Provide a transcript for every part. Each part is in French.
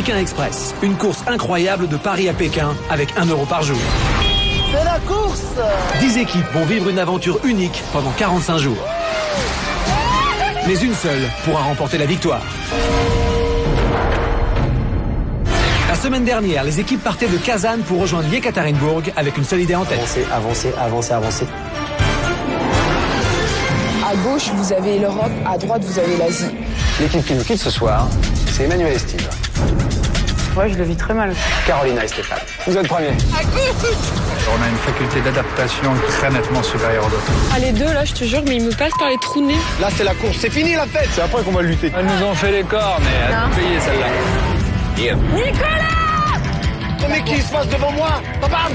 Pékin Express, une course incroyable de Paris à Pékin avec 1 euro par jour. C'est la course! 10 équipes vont vivre une aventure unique pendant 45 jours. Mais une seule pourra remporter la victoire. La semaine dernière, les équipes partaient de Kazan pour rejoindre Yekaterinbourg avec une seule idée en tête. Avancer. À gauche, vous avez l'Europe, à droite, vous avez l'Asie. L'équipe qui nous quitte ce soir, c'est Emmanuel et Steve. Ouais, je le vis très mal. Carolina et Stéphane. Vous êtes premiers. On a une faculté d'adaptation très nettement supérieure aux autres. Ah, les deux, là, je te jure, mais ils me passent par les trous de nez. Là, c'est la course, c'est fini la fête. C'est après qu'on va lutter. Elles nous ont fait les corps, mais à tout payer celle-là. Nicolas! Mais qui se passe devant moi? Bam!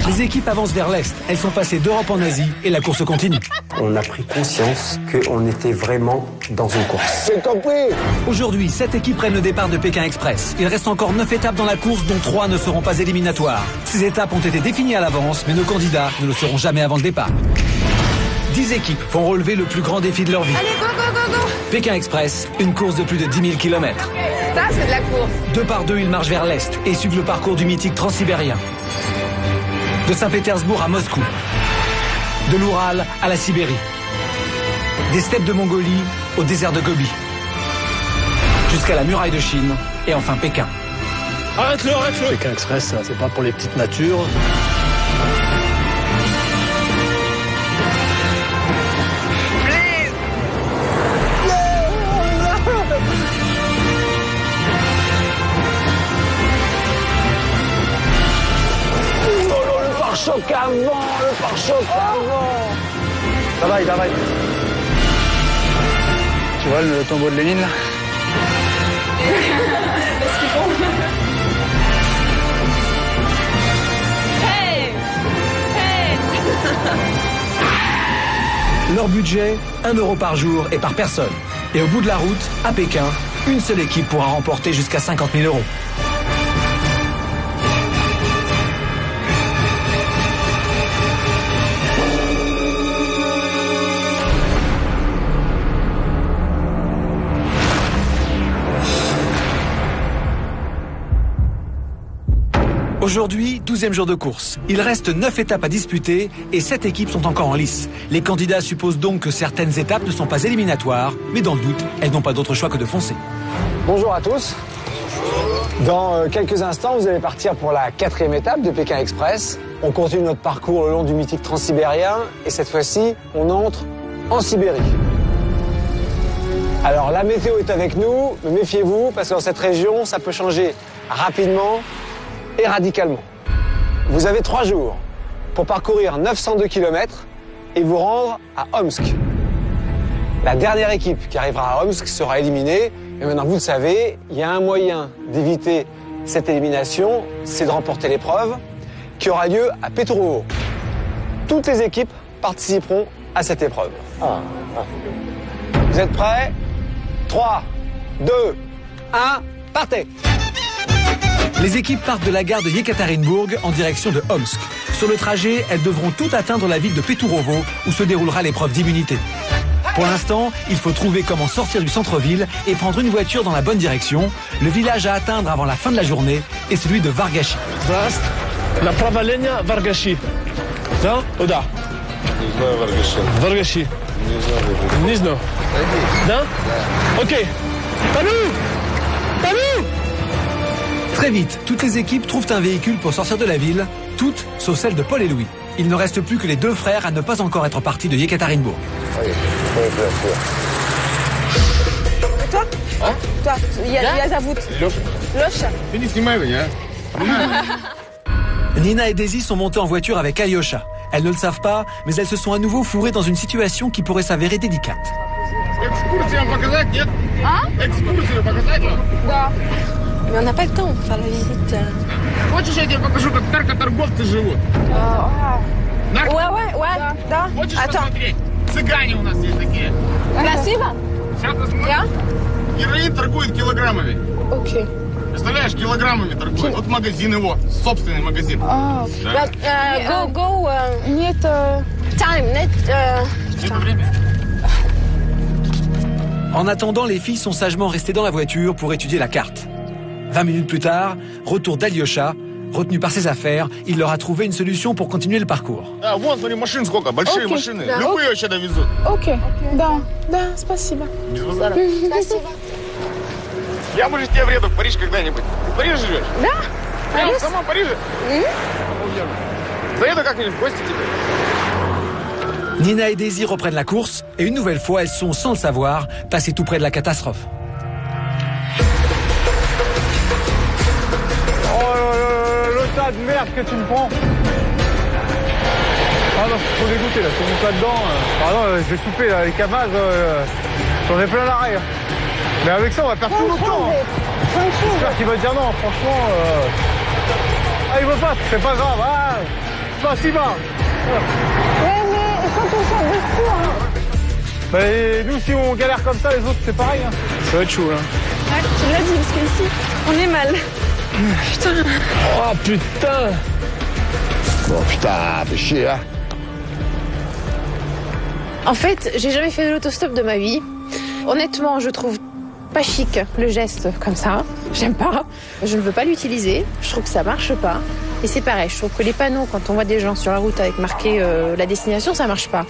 Les équipes avancent vers l'Est. Elles sont passées d'Europe en Asie et la course continue. On a pris conscience qu'on était vraiment dans une course. J'ai compris. Aujourd'hui, 7 équipes prennent le départ de Pékin Express. Il reste encore 9 étapes dans la course, dont 3 ne seront pas éliminatoires. Ces étapes ont été définies à l'avance, mais nos candidats ne le seront jamais avant le départ. 10 équipes vont relever le plus grand défi de leur vie. Allez, go! Pékin Express, une course de plus de 10 000 km. Ça, c'est de la course. 2 par 2, ils marchent vers l'Est et suivent le parcours du mythique transsibérien. De Saint-Pétersbourg à Moscou. De l'Oural à la Sibérie. Des steppes de Mongolie au désert de Gobi. Jusqu'à la muraille de Chine et enfin Pékin. Arrête-le. Pékin Express, c'est pas pour les petites natures. Le pare-choc avant. Ça va. Tu vois le tombeau de Lénine là? Leur budget, 1 euro par jour et par personne. Et au bout de la route, à Pékin, une seule équipe pourra remporter jusqu'à 50 000 euros. Aujourd'hui, 12e jour de course. Il reste 9 étapes à disputer et 7 équipes sont encore en lice. Les candidats supposent donc que certaines étapes ne sont pas éliminatoires, mais dans le doute, elles n'ont pas d'autre choix que de foncer. Bonjour à tous. Dans quelques instants, vous allez partir pour la 4e étape de Pékin Express. On continue notre parcours le long du mythique transsibérien et cette fois-ci, on entre en Sibérie. Alors la météo est avec nous, mais méfiez-vous parce que dans cette région, ça peut changer rapidement et radicalement. Vous avez 3 jours pour parcourir 902 km et vous rendre à Omsk. La dernière équipe qui arrivera à Omsk sera éliminée. Et maintenant, vous le savez, il y a un moyen d'éviter cette élimination, c'est de remporter l'épreuve qui aura lieu à Petrovo. Toutes les équipes participeront à cette épreuve. Vous êtes prêts? 3, 2, 1, partez! Les équipes partent de la gare de Yekaterinbourg en direction de Omsk. Sur le trajet, elles devront toutes atteindre la ville de Peturovo où se déroulera l'épreuve d'immunité. Pour l'instant, il faut trouver comment sortir du centre-ville et prendre une voiture dans la bonne direction. Le village à atteindre avant la fin de la journée est celui de Vargachi. La pravalenia Vargachi. Да? Куда? Не знаю, Vargachi. Не знаю. Да? Ok. Talou! Très vite, toutes les équipes trouvent un véhicule pour sortir de la ville, toutes sauf celle de Paul et Louis. Il ne reste plus que les 2 frères à ne pas encore être partis de Yekaterinbourg. Toi? Я зовут Лёша. Ты не снимай меня, Nina et Daisy sont montées en voiture avec Alyosha. Elles ne le savent pas, mais elles se sont à nouveau fourrées dans une situation qui pourrait s'avérer délicate. Экскурсию показать, нет? Экскурсию показать вам? Да. Mais on n'a pas le temps pour faire la visite. Хочешь, я тебе покажу, как наркоторговцы живут? Ouais, да. Хочешь Attends. посмотреть? Цыгане у нас есть такие. Красиво? Сейчас посмотрим. Героин торгует килограммами. Ok. Представляешь, килограммами торгует. Вот магазин его, собственный магазин. Oh. Да. Go. Нет. Time. Нет. Это время. En attendant, les filles sont sagement restées dans la voiture pour étudier la carte. 20 minutes plus tard, retour d'Alyosha. Retenu par ses affaires, il leur a trouvé une solution pour continuer le parcours. А, вон, смотри, машин сколько, большие машины. Любые вообще довезут. Ok, да, спасибо. Без базара. Я, может, тебе вреду в Париж когда-нибудь. Ты в Париже живешь? Да. Прямо в самом Париже? Заеду как-нибудь в гости тебе. Nina et Daisy reprennent la course et une nouvelle fois, elles sont, sans le savoir, passées tout près de la catastrophe. Le tas de merde que tu me prends. Ah non, je suis trop dégoûté là, tout mon tas dedans. Ah non, je vais souper là, les Kamaz, j'en ai plein l'arrêt. Mais avec ça, on va perdre tout le temps. J'espère qu'il va dire non, franchement. Ah, il veut pas, c'est pas grave. Ah, pas si bas. Ouais, mais il faut qu'on soit dessus, hein. Et nous, si on galère comme ça, les autres, c'est pareil. Hein. Ça va être chaud là. Ouais, tu l'as dit, parce qu'ici, on est mal. Putain. Oh putain. Oh putain, fais chier, hein. En fait, j'ai jamais fait de l'autostop de ma vie. Honnêtement, je trouve pas chic le geste comme ça. J'aime pas. Je ne veux pas l'utiliser. Je trouve que ça marche pas. Et c'est pareil, je trouve que les panneaux, quand on voit des gens sur la route avec marqué la destination, ça marche pas.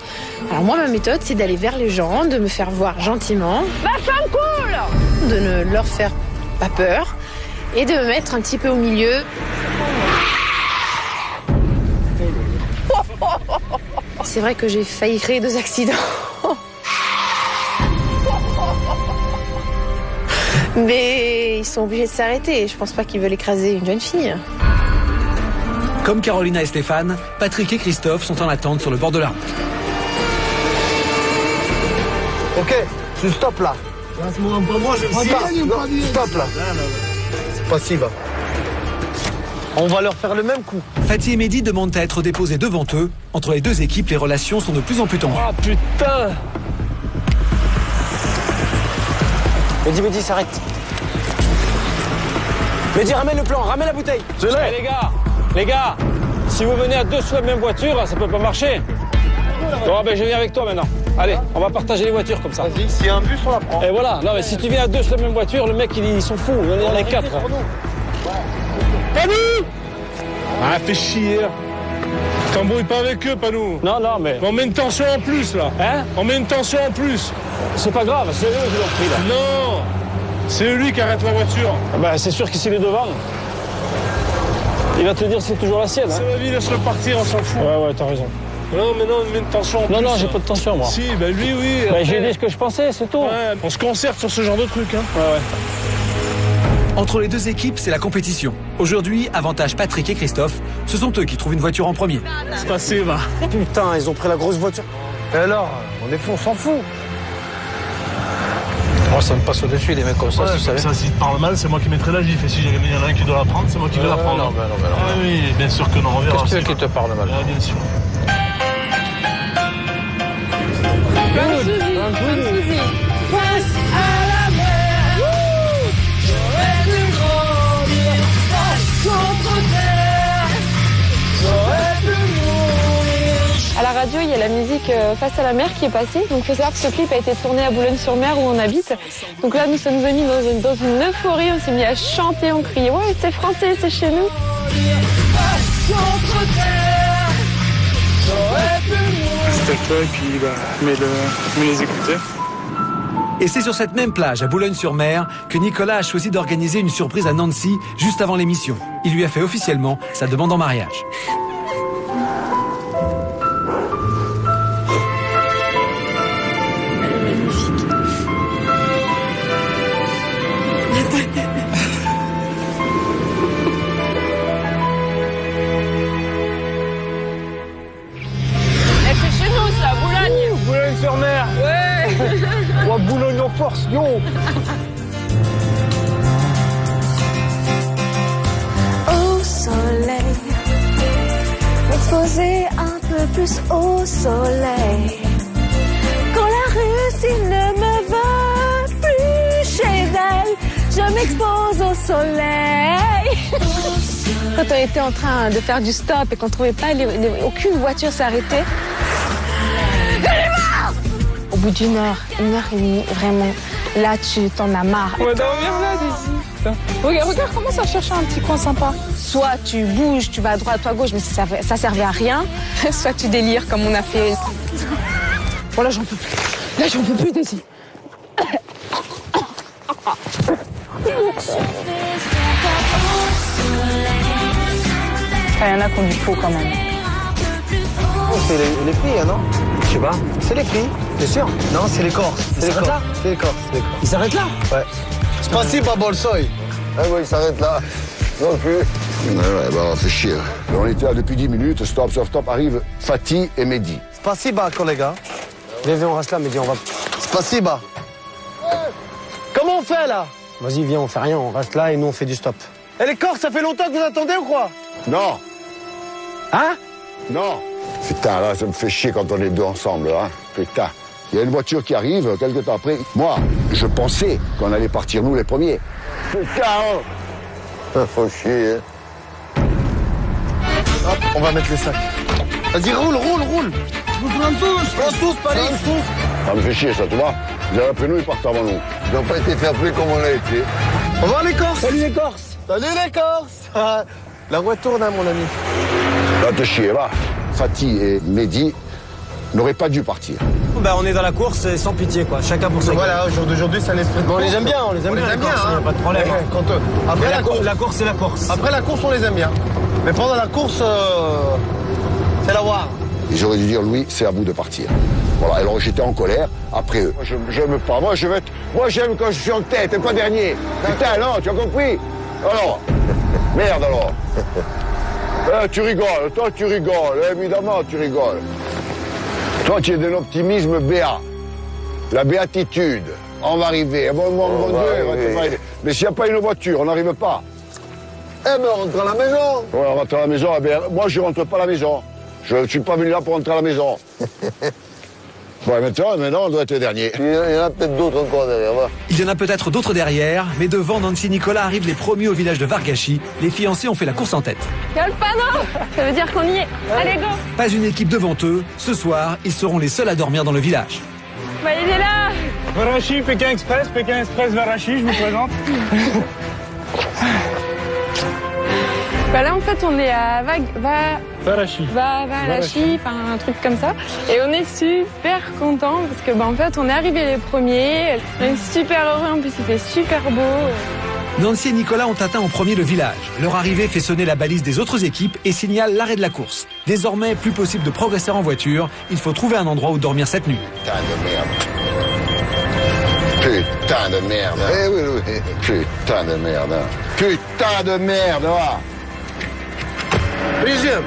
Alors moi, ma méthode, c'est d'aller vers les gens, de me faire voir gentiment. Ma femme cool. De ne leur faire pas peur et de me mettre un petit peu au milieu. C'est vrai que j'ai failli créer 2 accidents. Mais ils sont obligés de s'arrêter. Je pense pas qu'ils veulent écraser une jeune fille. Comme Carolina et Stéphane, Patrick et Christophe sont en attente sur le bord de la route. Ok, tu stop là. Stop là. C'est pas si bas. On va leur faire le même coup. Fatih et Mehdi demandent à être déposés devant eux. Entre les deux équipes, les relations sont de plus en plus tendues. Oh putain. Mehdi, s'arrête. Mehdi, ramène le plan, ramène la bouteille. Les gars, si vous venez à 2 sur la même voiture, ça peut pas marcher. Bon, ben je viens avec toi maintenant. Allez, on va partager les voitures comme ça. Vas-y, s'il y a un bus, on la prend. Et voilà, non mais si tu viens à 2 sur la même voiture, le mec ils sont fous, on est 4. Panou! Ah, fais chier. T'embrouilles pas avec eux, Panou. Non, mais... On met une tension en plus, là. Hein? On met une tension en plus. C'est pas grave, c'est eux qui l'ont pris là. Non! C'est lui qui arrête la voiture. Bah c'est sûr que s'il est devant, il va te dire que c'est toujours la sienne. Hein? C'est la vie, laisse-le partir, on s'en fout. Ouais, t'as raison. Non, mais non, on met une tension en plus. Non, j'ai pas de tension moi. Si, bah lui, oui. Bah, j'ai dit ce que je pensais, c'est tout. Ouais, on se concerte sur ce genre de truc, hein. Ouais. Entre les deux équipes, c'est la compétition. Aujourd'hui, avantage Patrick et Christophe. Ce sont eux qui trouvent une voiture en premier. C'est passé, va. Putain, ils ont pris la grosse voiture. Et alors, on est fou, on s'en fout. Moi, ça me passe au-dessus, des mecs comme ça, Ouais, tu savais. Ça, s'ils te parlent mal, c'est moi qui mettrai la gifle. Et si il y en a un qui doit la prendre, c'est moi qui vais la prendre. Non. Ah oui, bien sûr que non, on verra. Qu'est-ce que tu veux qu'il te parle mal? Ah, bien sûr. Face à la mer. J'aurais dû grandir face contre terre. J'aurais dû mourir. À la radio, il y a la musique Face à la mer qui est passée. Donc il faut savoir que ce clip a été tourné à Boulogne-sur-Mer où on habite. Donc là, nous sommes venus dans une euphorie. On s'est mis à chanter, on criait « Ouais, c'est français, c'est chez nous !» Face contre terre. J'aurais pu mourir. C'était et puis mets les écouteurs. Et c'est sur cette même plage, à Boulogne-sur-Mer, que Nicolas a choisi d'organiser une surprise à Nancy juste avant l'émission. Il lui a fait officiellement sa demande en mariage. C'est chez nous, ça, Boulogne. Boulogne-sur-Mer. Ouais. Oh, Boulogne en force, yo. Au soleil, m'exposer un peu plus au soleil. Quand la Russie ne me veut plus chez elle, je m'expose au soleil. Quand on était en train de faire du stop et qu'on trouvait pas aucune voiture s'arrêter, au bout d'1 heure, 1 heure et demie, vraiment, là tu t'en as marre. On va dormir là, Daisy. hein. Regarde comment ça cherche un petit coin sympa. Soit tu bouges, tu vas à droite, à gauche, mais ça servait à rien. Soit tu délires comme on a fait. Bon, là, j'en peux plus. Là, j'en peux plus, Daisy. Il y en a qui ont du faux quand même. Oh, c'est les filles, hein, non? Je sais pas. C'est les filles, c'est sûr. Non, c'est les Corses. C'est les Corses. C'est les Corses. Ils s'arrêtent là? Ouais. Spasiba Bolsoy. Ah oui, il s'arrête là. Non plus. Ouais, bah, on fait chier. On était là depuis 10 minutes. Stop, stop, stop. Arrive Fatih et Mehdi. Spasiba, collègue. Viens, on reste là, Mehdi, on va. Spasiba. Comment on fait là? Vas-y, viens, on fait rien, on reste là et nous on fait du stop. Et les Corses, ça fait longtemps que vous attendez ou quoi? Non. Hein? Non. Putain, là, ça me fait chier quand on est deux ensemble, hein. Putain. Il y a une voiture qui arrive, quelques temps après. Moi, je pensais qu'on allait partir nous les premiers. Putain, oh. Faut chier, hein. Hop, on va mettre les sacs. Vas-y, roule. Tous, Paris. Ça me fait chier, ça, tu vois. Ils arrivent après nous, ils partent avant nous. Ils n'ont pas été faits appeler comme on a été. Au revoir les Corses. Salut les Corses. Salut les Corses. La roue tourne, hein, mon ami. Va te chier, va. Fatih et Mehdi n'auraient pas dû partir. Ben, on est dans la course sans pitié, quoi. Chacun pour sa gueule. Voilà, aujourd'hui, c'est un esprit de course. On les aime bien, on les aime bien, hein. Pas de problème. Après la course, c'est la course. Après la course, on les aime bien. Mais pendant la course, c'est la war. Et j'aurais dû dire, Louis, c'est à vous de partir. Voilà, alors j'étais en colère après eux. Moi, j'aime pas. Moi, j'aime quand je suis en tête et pas dernier. Putain, non, tu as compris? Alors, merde alors. Tu rigoles, toi tu rigoles, évidemment tu rigoles. Toi tu es d'un optimisme béat. La béatitude. On va arriver. Bon Dieu, mais s'il n'y a pas une voiture, on n'arrive pas. Eh ben, on rentre à la maison. Ouais, on rentre à la maison. Eh bien, moi, je rentre pas à la maison. Je ne suis pas venu là pour rentrer à la maison. Ouais, maintenant, on doit être dernier. Il y en a peut-être d'autres encore derrière. Va. Il y en a peut-être d'autres derrière, mais devant Nancy et Nicolas arrivent les premiers au village de Vargachi. Les fiancés ont fait la course en tête. Il y a le panneau. Ça veut dire qu'on y est. Allez, go. Pas une équipe devant eux. Ce soir, ils seront les seuls à dormir dans le village. Bah, il est là. Varachi, Pékin Express, Varachi, je vous présente. Bah là, en fait, on est à Varachi. Varachi, enfin un truc comme ça. Et on est super contents parce que, en fait, on est arrivés les premiers. On est super heureux, en plus, il fait super beau. Nancy et Nicolas ont atteint en premier le village. Leur arrivée fait sonner la balise des autres équipes et signale l'arrêt de la course. Désormais, plus possible de progresser en voiture. Il faut trouver un endroit où dormir cette nuit. Putain de merde. Putain de merde. Eh oui. Putain de merde. Putain de merde. Deuxième.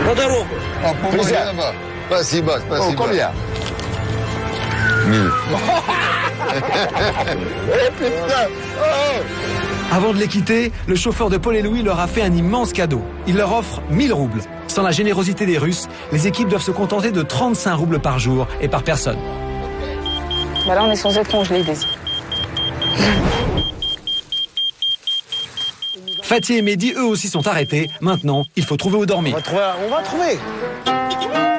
Rodaro. Спасибо. Combien? 1000. Eh putain. Avant de les quitter, le chauffeur de Paul et Louis leur a fait un immense cadeau. Il leur offre 1000 roubles. Sans la générosité des Russes, les équipes doivent se contenter de 35 roubles par jour et par personne. Bah là, on est censé être congelés, Daisy. Fatih et Mehdi, eux aussi, sont arrêtés. Maintenant, il faut trouver où dormir. On va trouver.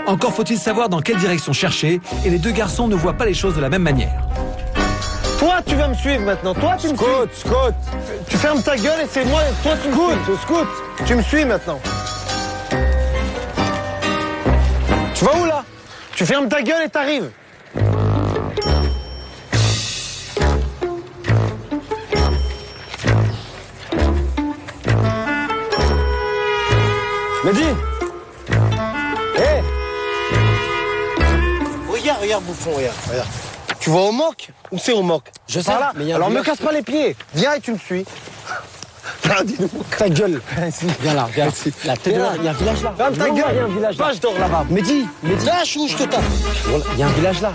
Encore faut-il savoir dans quelle direction chercher, et les deux garçons ne voient pas les choses de la même manière. Toi, tu vas me suivre maintenant. Toi, tu me suis. Scout. Tu fermes ta gueule et c'est moi. Toi, tu me suis. Scout. Tu me suis maintenant. Tu vas où là? Tu fermes ta gueule et t'arrives. Mehdi. Hé. Regarde, bouffon, regarde. Tu vas au moc? Où c'est au moc? Je sais. Là. Alors me casse pas les pieds. Viens et tu me suis. Ta gueule. Viens là, viens ici. Là, il y a un village là. Ferme ta gueule. Il y a un village là. Je dors là-bas. Mehdi. Lâche ou je te tape. Il y a un village là.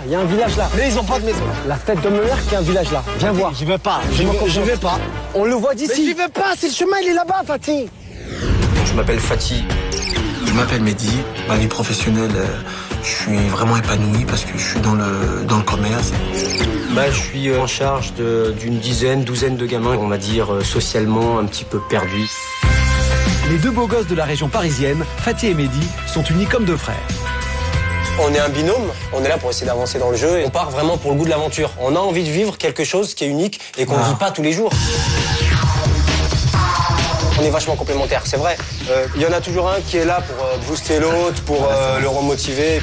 Mais ils ont pas de maison. La tête de mer qui a un village là. Viens voir. J'y vais pas. Je vais pas. On le voit d'ici. Mais j'y vais pas. C'est le chemin, il est là-bas, Fatih. Je m'appelle Fatih. Je m'appelle Mehdi. Ma vie professionnelle, je suis vraiment épanoui parce que je suis dans le commerce. Je suis en charge d'une douzaine de gamins, on va dire socialement un petit peu perdus. Les deux beaux gosses de la région parisienne, Fatih et Mehdi, sont unis comme deux frères. On est un binôme, on est là pour essayer d'avancer dans le jeu et on part vraiment pour le goût de l'aventure. On a envie de vivre quelque chose qui est unique et qu'on ne vit pas tous les jours. On est vachement complémentaires, c'est vrai. Il y en a toujours un qui est là pour booster l'autre, pour le remotiver.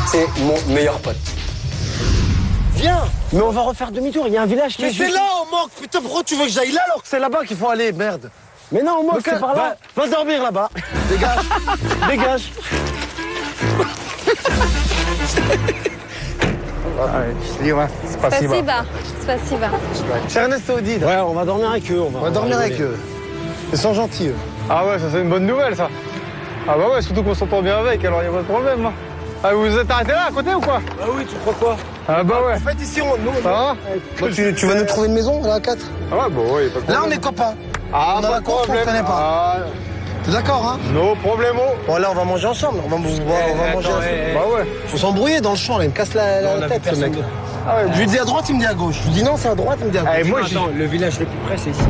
C'est mon meilleur pote. Viens. Mais on va refaire demi-tour, il y a un village qui est juste... Mais c'est là, on manque. Putain, pourquoi tu veux que j'aille là alors que c'est là-bas qu'il faut aller, merde? Mais non, on manque, c'est par là. Va dormir là-bas. Dégage. Dégage. Спасибо. Спасибо. C'est Ernesto dit. Ouais, on va dormir avec eux. On va dormir avec eux. Ils sont gentils, eux. Ah ouais, ça c'est une bonne nouvelle, ça. Ah bah ouais, surtout qu'on s'entend bien avec, alors il n'y a pas de problème. Hein. Ah, vous vous êtes arrêté là, à côté ou quoi? Ah oui, tu crois quoi? Ah bah ouais. En fait, ici, nous... Ça va? Bon, tu vas nous trouver une maison, là, à 4? Ah ouais, bon, ouais, pas de problème. Là, on est copains. Ah, on a la course, on ne connaît pas. Ah... T'es d'accord, hein? No problemo. Bon, là, on va manger ensemble. On va manger ensemble. Bah ouais. Faut s'embrouiller dans le champ, là. Il me casse la tête, ce mec. Ah ouais, je lui dis à droite, il me dit à gauche. Je lui dis non, c'est à droite, il me dit à gauche. Moi, le village le plus près, c'est ici.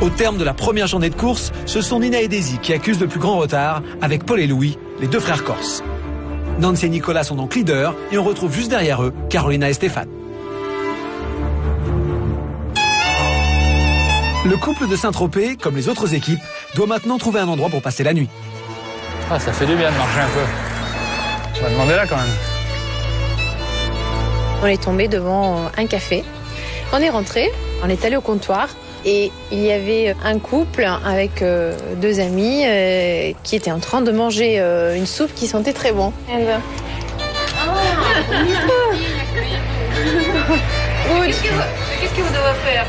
Au terme de la première journée de course, ce sont Nina et Daisy qui accusent le plus grand retard avec Paul et Louis, les deux frères corses. Nancy et Nicolas sont donc leaders et on retrouve juste derrière eux Carolina et Stéphane. Le couple de Saint-Tropez, comme les autres équipes, doit maintenant trouver un endroit pour passer la nuit. Ah, ça fait du bien de marcher un peu. On va demander là quand même. On est tombé devant un café. On est rentré, on est allé au comptoir et il y avait un couple avec deux amis qui étaient en train de manger une soupe qui sentait très bon. Qu'est-ce que vous devez faire?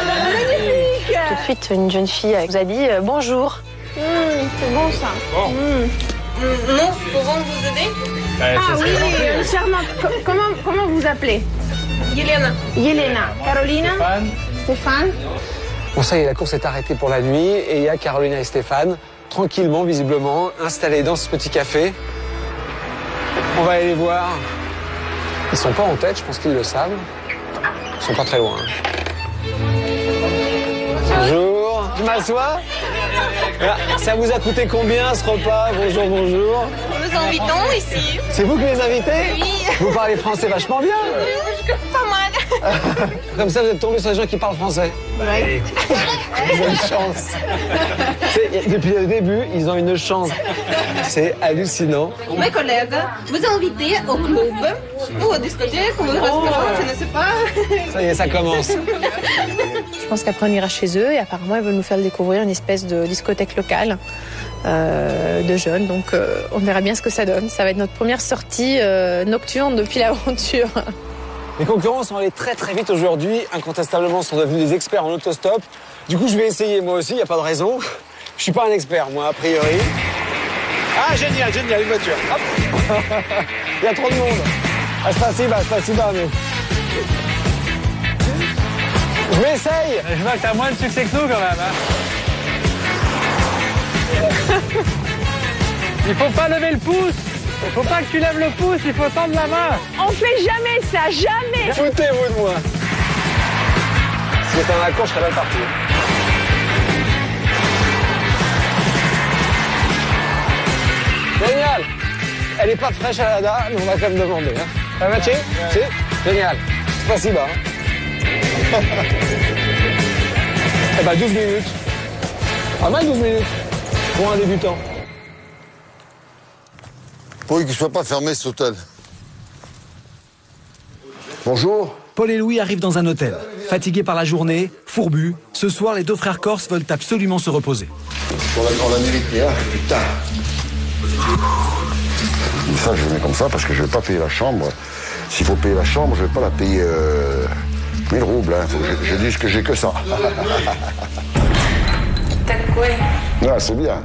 Magnifique! Tout de suite, une jeune fille vous a dit bonjour. C'est bon ça. Bon. Non, pouvons vous aider? Oui, charmante. Comment vous appelez? Yelena. Carolina? Stéphane? Bon, ça y est, la course est arrêtée pour la nuit et il y a Carolina et Stéphane, tranquillement, visiblement, installés dans ce petit café. On va aller les voir. Ils sont pas en tête, je pense qu'ils le savent. Ils sont pas très loin. Bonjour, je m'assois. Ça vous a coûté combien ce repas? Bonjour, bonjour. Nous vous invitons ici. C'est vous qui les invitez? Oui. Vous parlez français vachement bien. Pas mal. Comme ça, vous êtes tombé sur des gens qui parlent français. Oui. Ils ont une chance. Depuis le début, ils ont une chance. C'est hallucinant. Mes collègues vous invitent au club ou au discothèque ou au restaurant, je ne sais pas. Ça y est, ça commence. Je pense qu'après on ira chez eux et apparemment ils veulent nous faire découvrir une espèce de discothèque locale de jeunes. Donc on verra bien ce que ça donne. Ça va être notre première sortie nocturne depuis l'aventure. Les concurrents sont allés très très vite aujourd'hui. Incontestablement, sont devenus des experts en autostop. Du coup, je vais essayer moi aussi, il n'y a pas de raison. Je suis pas un expert, moi, a priori. Ah, génial, une voiture. Hop. Il y a trop de monde. Ah, c'est pas si bas, mais... Je m'essaye. Je vois que t'as moins de succès que nous, quand même. Hein. Il faut pas lever le pouce. Il faut pas que tu lèves le pouce, il faut tendre la main. On fait jamais ça, jamais. Foutez-vous de moi. Si j'étais dans la course, je serais mal parti. Génial. Elle est pas fraîche à la dame, mais on va quand même demander. Hein. Ça va matcher? Si? Génial. C'est pas si bas. Hein. Eh ben 12 minutes. Pas mal 12 minutes pour un débutant. Pour qu'il ne soit pas fermé cet hôtel. Bonjour. Paul et Louis arrivent dans un hôtel. Fatigués par la journée, fourbus, ce soir les deux frères corses veulent absolument se reposer. On la mérite bien, putain. Ça, je le mets comme ça parce que je ne vais pas payer la chambre. S'il faut payer la chambre, je ne vais pas la payer 1000 roubles. Hein. Faut que je dise que j'ai que ça. T'as quoi? Non, c'est bien,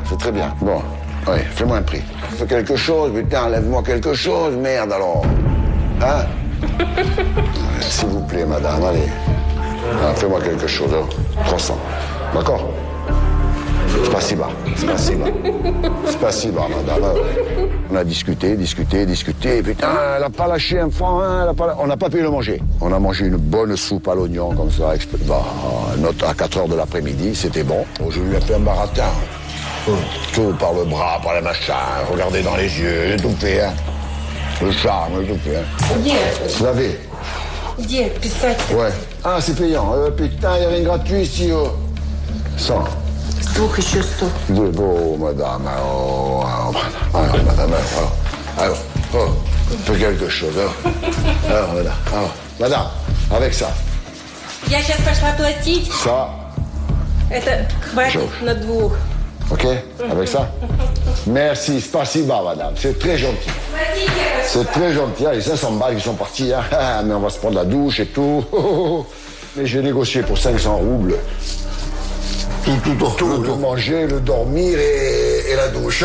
c'est très bien. Bon, oui, fais-moi un prix. Fais quelque chose, putain, lève-moi quelque chose, merde alors. Hein? S'il vous plaît, madame, allez. Ah, fais-moi quelque chose, hein. 300. D'accord? C'est pas si bas, madame. On a discuté, et putain, elle a pas lâché un franc, hein, on n'a pas pu le manger. On a mangé une bonne soupe à l'oignon, comme ça, à 4 heures de l'après-midi, c'était bon. Bon, je lui ai fait un baratin. Tout par le bras, par les machins, regardez dans les yeux, j'ai tout fait, hein. Le charme, j'ai tout fait, hein. Laver. Ouais. Ah, c'est payant. Putain, il n'y a rien de gratuit ici, oh. 100. Oui, bon, madame, madame, alors, fais quelque chose, hein. Alors, madame, avec ça. Я сейчас пошла платить. Ça. Это хватит на двух. Ok, avec ça. Merci, spasiba, madame. C'est très gentil. C'est très gentil. Les 500 balles qui sont partis, hein. Mais on va se prendre la douche et tout. Mais j'ai négocié pour 500 roubles. Tout, le manger, le dormir et la douche.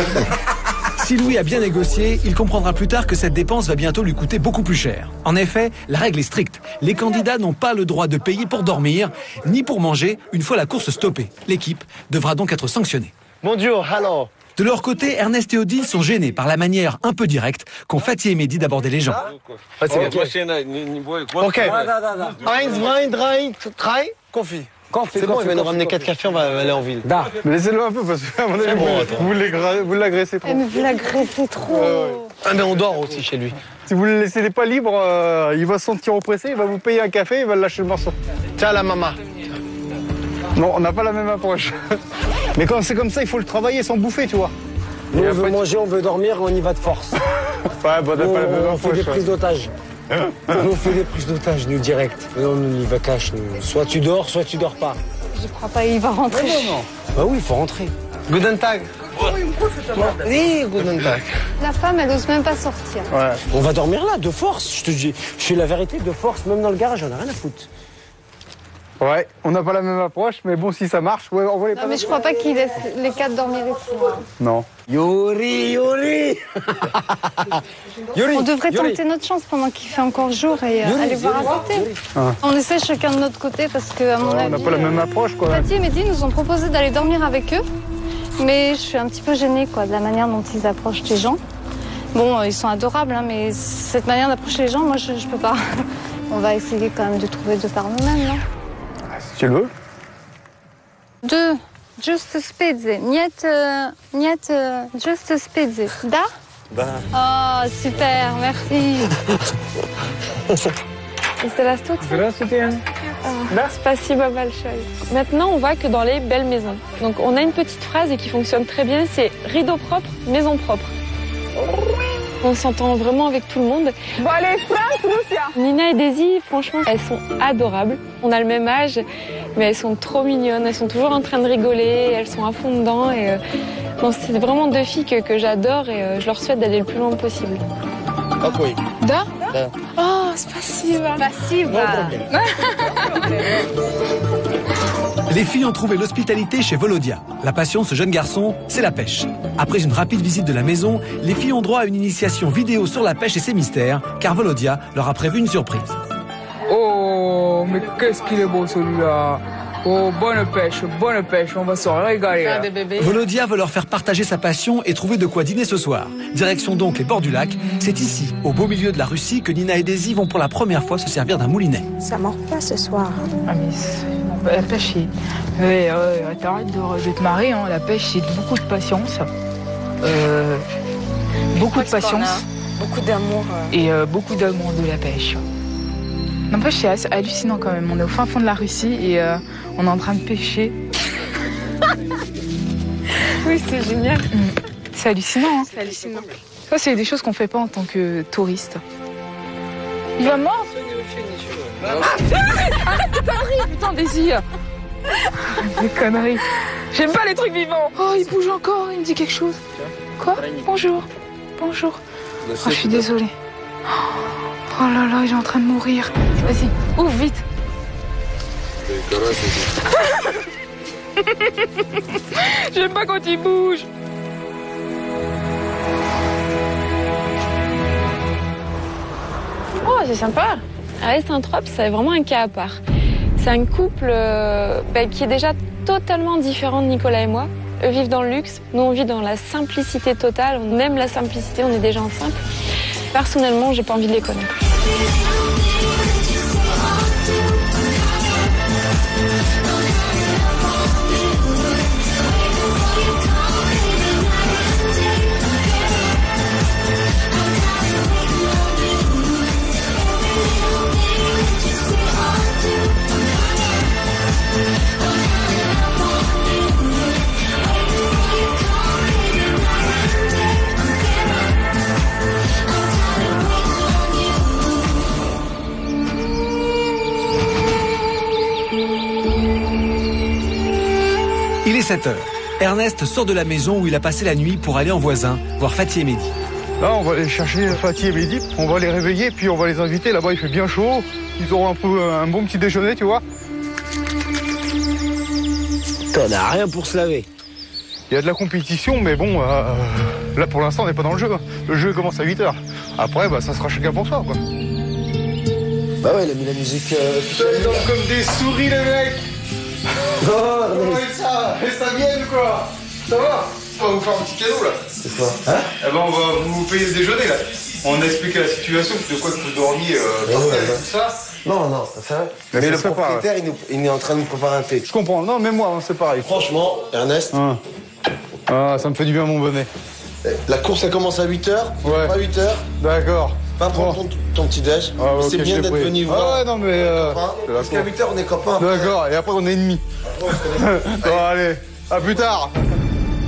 Si Louis a bien négocié, il comprendra plus tard que cette dépense va bientôt lui coûter beaucoup plus cher. En effet, la règle est stricte. Les candidats n'ont pas le droit de payer pour dormir, ni pour manger, une fois la course stoppée. L'équipe devra donc être sanctionnée. Mon Dieu, alors. De leur côté, Ernest et Odile sont gênés par la manière un peu directe qu'ont Fatih et Mehdi d'aborder les gens. Ok. 1, 2, 3, Confi. C'est bon, il va nous ramener 4 cafés, on va aller en ville. Mais laissez-le un peu parce que, à mon avis, vous l'agressez trop. Mais vous l'agressez trop. Ah, mais on dort aussi chez lui. Si vous ne le laissez pas libre, il va se sentir oppressé, il va vous payer un café, il va lâcher le morceau. Tiens, la maman. Non, on n'a pas la même approche. Mais quand c'est comme ça, il faut le travailler sans bouffer, tu vois. Nous, on veut manger, on veut dormir, on y va de force. Ouais, bon, on n'a pas la même approche. On fait des prises d'otages. Nous, on fait des prises d'otages, nous, direct. Mais on y va cash, nous. Soit tu dors pas. Je crois pas, il va rentrer. Non. Bah oui, il faut rentrer. Guten Tag. Oui, Guten Tag. La femme, elle ose même pas sortir. Ouais. On va dormir là, de force, je te dis. Je fais la vérité, de force, même dans le garage, on a rien à foutre. Ouais, on n'a pas la même approche, mais bon, si ça marche, ouais, on va les pas. Non, mais je crois pas qu'il laisse les 4 dormir ici. Non. Yuri. On devrait tenter notre chance pendant qu'il fait encore jour et aller voir à côté. On essaie chacun de notre côté parce que, à mon avis... On n'a pas la même approche, quoi. Fatih et Mehdi nous ont proposé d'aller dormir avec eux, mais je suis un petit peu gênée, quoi, de la manière dont ils approchent les gens. Bon, ils sont adorables, hein, mais cette manière d'approcher les gens, moi, je peux pas. On va essayer quand même de trouver deux par nous-mêmes, non? Si tu le veux. 2. Juste spedze. Niet, juste spedze. Da? Oh, super, merci. Spasiba большое. Maintenant, on voit que dans les belles maisons. Donc, on a une petite phrase qui fonctionne très bien, c'est rideau propre, maison propre. On s'entend vraiment avec tout le monde. Bon, allez, France, Russia. Nina et Daisy, franchement, elles sont adorables. On a le même âge, mais elles sont trop mignonnes. Elles sont toujours en train de rigoler, elles sont à fond dedans. Et, bon, c'est vraiment deux filles que j'adore et je leur souhaite d'aller le plus loin possible. Ok. Da? Oh, spasiba. Les filles ont trouvé l'hospitalité chez Volodia. La passion de ce jeune garçon, c'est la pêche. Après une rapide visite de la maison, les filles ont droit à une initiation vidéo sur la pêche et ses mystères, car Volodia leur a prévu une surprise. Oh, mais qu'est-ce qu'il est beau celui-là! Oh, bonne pêche, on va se régaler. Volodia veut leur faire partager sa passion et trouver de quoi dîner ce soir. Direction donc les bords du lac. C'est ici, au beau milieu de la Russie, que Nina et Daisy vont pour la première fois se servir d'un moulinet. Ça mord pas ce soir. Ah, mais la pêche, t'arrêtes de te marrer, hein. La pêche, c'est beaucoup de patience. Beaucoup de patience. Beaucoup d'amour. Et beaucoup d'amour de la pêche. N'empêche, c'est assez hallucinant quand même. On est au fin fond de la Russie et on est en train de pêcher. Oui, c'est génial. C'est hallucinant, hein. C'est hallucinant. Ça, c'est des choses qu'on fait pas en tant que touriste. Il va mort. Arrête de conneries, putain, Daisy. Des conneries. J'aime pas les trucs vivants. Oh, il bouge encore, il me dit quelque chose. Quoi? Bonjour. Oh, je suis désolée. Oh là là, il est en train de mourir. Vas-y, ouvre vite. J'aime pas quand il bouge. Oh, c'est sympa. Saint-Trope, c'est vraiment un cas à part. C'est un couple qui est déjà totalement différent de Nicolas et moi. Eux vivent dans le luxe, nous on vit dans la simplicité totale. On aime la simplicité, on est des gens simples. Personnellement, j'ai pas envie de les connaître. 7 heures. Ernest sort de la maison où il a passé la nuit pour aller en voisin, voir Fatih et Mehdi. Là, on va aller chercher Fatih et Mehdi, on va les réveiller, puis on va les inviter. Là-bas, il fait bien chaud. Ils auront un bon petit déjeuner, tu vois. On n'a rien pour se laver. Il y a de la compétition, mais bon, là, pour l'instant, on n'est pas dans le jeu. Le jeu commence à 8h. Après, ça sera chacun pour soi, quoi. Bah ouais, il a mis la musique... Ils dorment comme des souris, les mecs. Oh, comment ça vienne, quoi. Ça va? On va vous faire un petit cadeau, là. C'est quoi? Eh ben, on va vous payer le déjeuner, là. On a expliqué la situation, de quoi que vous dormiez par terre et tout ça. Non, ça va. Mais le propriétaire, il est en train de nous préparer un thé. Je comprends. Non, mais moi, c'est pareil. Franchement, Ernest... ça me fait du bien, mon bonnet. La course, elle commence à 8h. Ouais. Pas 8h. D'accord. Va prendre ton petit déj. Okay, c'est bien d'être venu voir. Ouais, non, mais... Parce qu'à 8h, on est copains. D'accord, et après, on est ennemis. Bon, allez, à plus tard.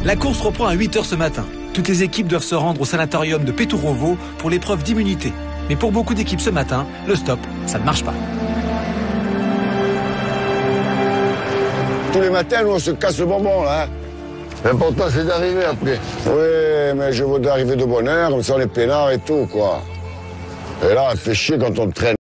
La course reprend à 8h ce matin. Toutes les équipes doivent se rendre au sanatorium de Peturovo pour l'épreuve d'immunité. Mais pour beaucoup d'équipes ce matin, le stop, ça ne marche pas. Tous les matins, nous, on se casse le bonbon, là. L'important, c'est d'arriver après. Oui, mais je veux d'arriver de bonne heure, comme ça, on est peinards et tout, quoi. Et là, ça fait chier quand on traîne.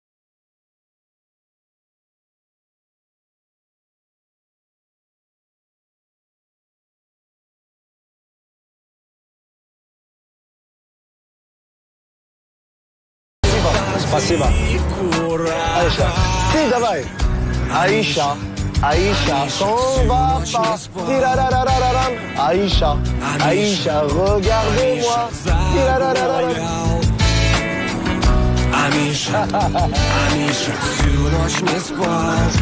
Спасибо. Aïcha. Si, давай. Aïcha. Aïcha, s'en va pas. Tirararararam. Aïcha. Aïcha, regardez-moi. Tirararararam. Aïcha, Aïcha, всю ночь не спать.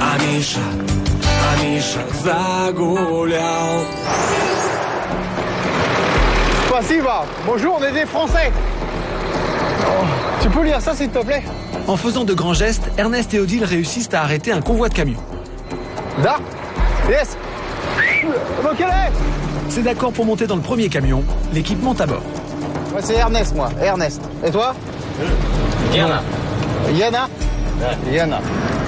Aïcha, Aïcha, загулял. Спасибо. Bonjour, on est des Français. Tu peux lire ça, s'il te plaît? En faisant de grands gestes, Ernest et Odile réussissent à arrêter un convoi de camions. Da? Yes. Ok. C'est d'accord pour monter dans le premier camion. L'équipe monte à bord. Moi, c'est Ernest, moi. Ernest. Et toi? Yana. Yana? Ouais. Yana.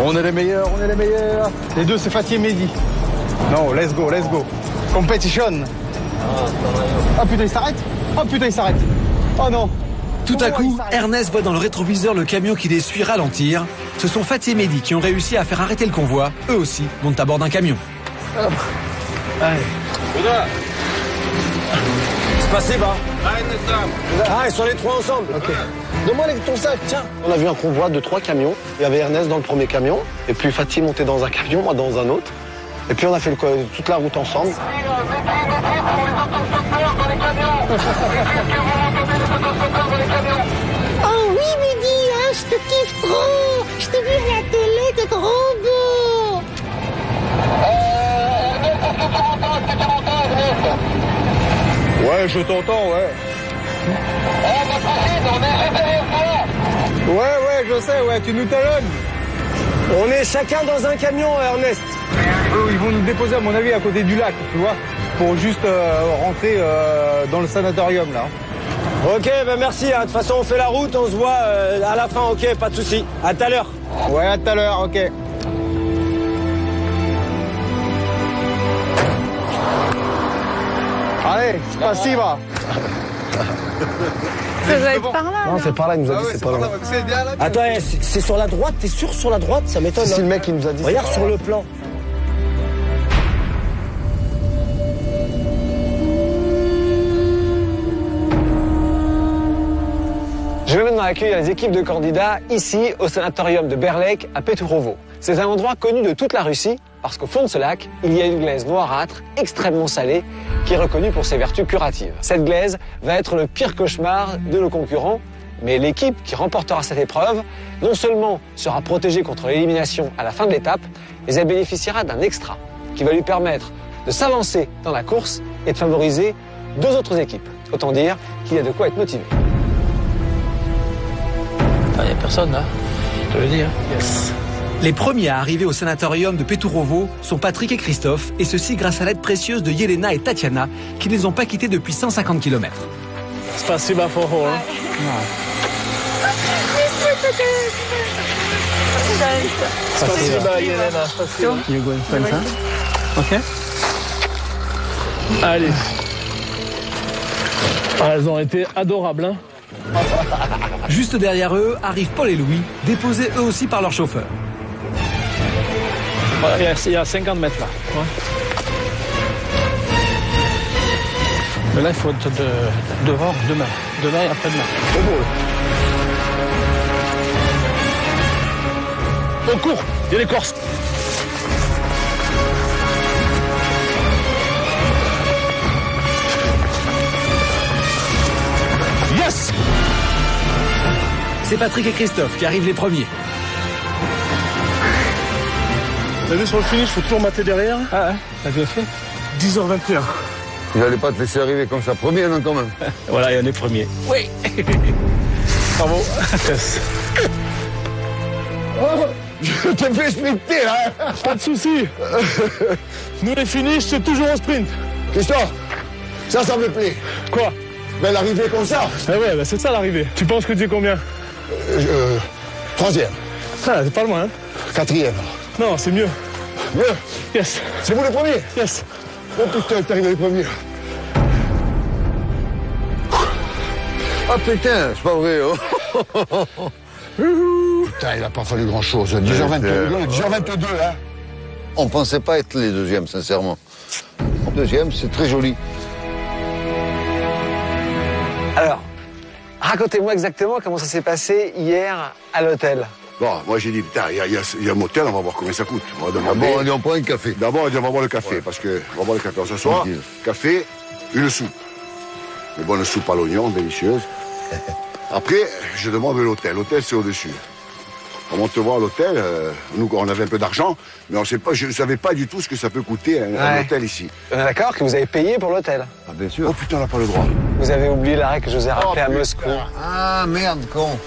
On est les meilleurs, on est les meilleurs. Les deux, c'est Fatih et Mehdi. Non, let's go, let's go. Competition. Ah putain, il s'arrête. Oh putain, il s'arrête. Oh non. Tout à coup, Ernest voit dans le rétroviseur le camion qui les suit ralentir. Ce sont Fatih et Mehdi qui ont réussi à faire arrêter le convoi. Eux aussi montent à bord d'un camion. Allez. Спасибо. Ah, ils sont les trois ensemble. Ok. Donne-moi ton sac, tiens. On a vu un convoi de 3 camions. Il y avait Ernest dans le premier camion. Et puis Fatih montait dans un camion, moi dans un autre. Et puis on a fait toute la route ensemble. Oh oui, Mehdi, hein, je te kiffe trop. Je t'ai vu à la télé, t'es trop beau. Ouais, je t'entends, ouais. Ouais, je sais, ouais, tu nous talonnes. On est chacun dans un camion, Ernest. Ils vont nous déposer, à mon avis, à côté du lac, tu vois, pour juste rentrer dans le sanatorium, là. Ok, ben merci. De toute façon, on fait la route, on se voit à la fin, ok, pas de souci. À tout à l'heure. Ouais, à tout à l'heure, ok. Allez, spasibo. Ça doit être par là. Non, c'est par là, il nous a dit, c'est pas là. Attends, c'est sur la droite, t'es sûr sur la droite? Ça m'étonne. C'est le mec qui nous a dit. Regarde sur le plan. Je vais maintenant accueillir les équipes de candidats ici au sanatorium de Berlek à Peturovo. C'est un endroit connu de toute la Russie parce qu'au fond de ce lac, il y a une glaise noirâtre extrêmement salée qui est reconnue pour ses vertus curatives. Cette glaise va être le pire cauchemar de nos concurrents, mais l'équipe qui remportera cette épreuve non seulement sera protégée contre l'élimination à la fin de l'étape, mais elle bénéficiera d'un extra qui va lui permettre de s'avancer dans la course et de favoriser 2 autres équipes. Autant dire qu'il y a de quoi être motivé. Il n'y a personne là, je te le dis. Hein. Yes. Les premiers à arriver au sanatorium de Peturovo sont Patrick et Christophe, et ceci grâce à l'aide précieuse de Yelena et Tatiana, qui ne les ont pas quittés depuis 150 km. Спасибо for all. Спасибо, Yelena. You going French, huh? Ok. Allez. Ah, elles ont été adorables, hein. Juste derrière eux arrivent Paul et Louis, déposés eux aussi par leur chauffeur. Il y a 50 mètres là. Ouais. Mais là, il faut être devant, demain et après-demain. On court, il y a les Corses. Yes! C'est Patrick et Christophe qui arrivent les premiers. Vous avez vu sur le finish, il faut toujours mater derrière. Ah ouais, t'as bien fait. 10h21. Tu n'allais pas te laisser arriver comme ça premier, non, quand même. Voilà, il y en est premier. Oui. Bravo. Yes. Oh, je t'ai fait sprinter, hein. Pas de soucis. Nous, les finishes, c'est toujours au sprint. Christophe, ça me plaît. Quoi? Ben, l'arrivée comme ça. Eh ouais, ben, c'est ça l'arrivée. Tu penses que tu es combien? 3e. Ah, c'est pas loin, hein. 4e. Non, c'est mieux. Mieux? Yes. C'est vous les premiers? Yes. Oh putain, t'es arrivé les premiers. Ah putain, c'est pas vrai. Oh. Putain, il a pas fallu grand chose. 10h22, 10h22, hein. On pensait pas être les deuxièmes, sincèrement. Deuxième, c'est très joli. Alors, racontez-moi exactement comment ça s'est passé hier à l'hôtel. Bon, moi j'ai dit, putain, il y a un motel, on va voir combien ça coûte. On va demander. D'abord, on prend un café. D'abord, on va boire le café, parce que on va boire le café. On s'assoit, café, une soupe. Une bonne soupe à l'oignon, délicieuse. Après, je demande l'hôtel. L'hôtel, c'est au-dessus. On monte voir l'hôtel. Nous, on avait un peu d'argent, mais je ne savais pas du tout ce que ça peut coûter un hôtel ici. On est d'accord que vous avez payé pour l'hôtel? Ah, bien sûr. Oh putain, on n'a pas le droit. Vous avez oublié l'arrêt que je vous ai rappelé à Moscou. Ah, merde, con.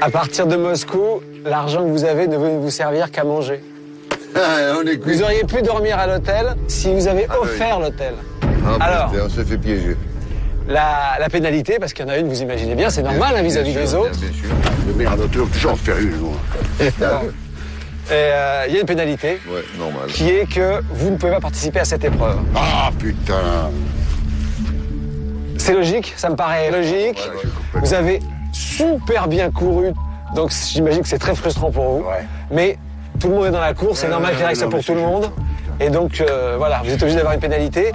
À partir de Moscou, l'argent que vous avez ne veut vous servir qu'à manger. Vous auriez pu dormir à l'hôtel si vous avez offert l'hôtel. Alors, on s'est fait piéger. La pénalité, parce qu'il y en a une, vous imaginez bien, c'est normal vis-à-vis des autres. Bien sûr. Le merde, on peut toujours en faire une, moi. Il y a une pénalité, normal, qui est que vous ne pouvez pas participer à cette épreuve. Ah, putain. C'est logique, ça me paraît logique. Vous avez super bien couru, donc j'imagine que c'est très frustrant pour vous. Mais tout le monde est dans la course, c'est normal qu'il y ait ça pour tout le monde. Et donc, voilà, vous êtes obligé d'avoir une pénalité.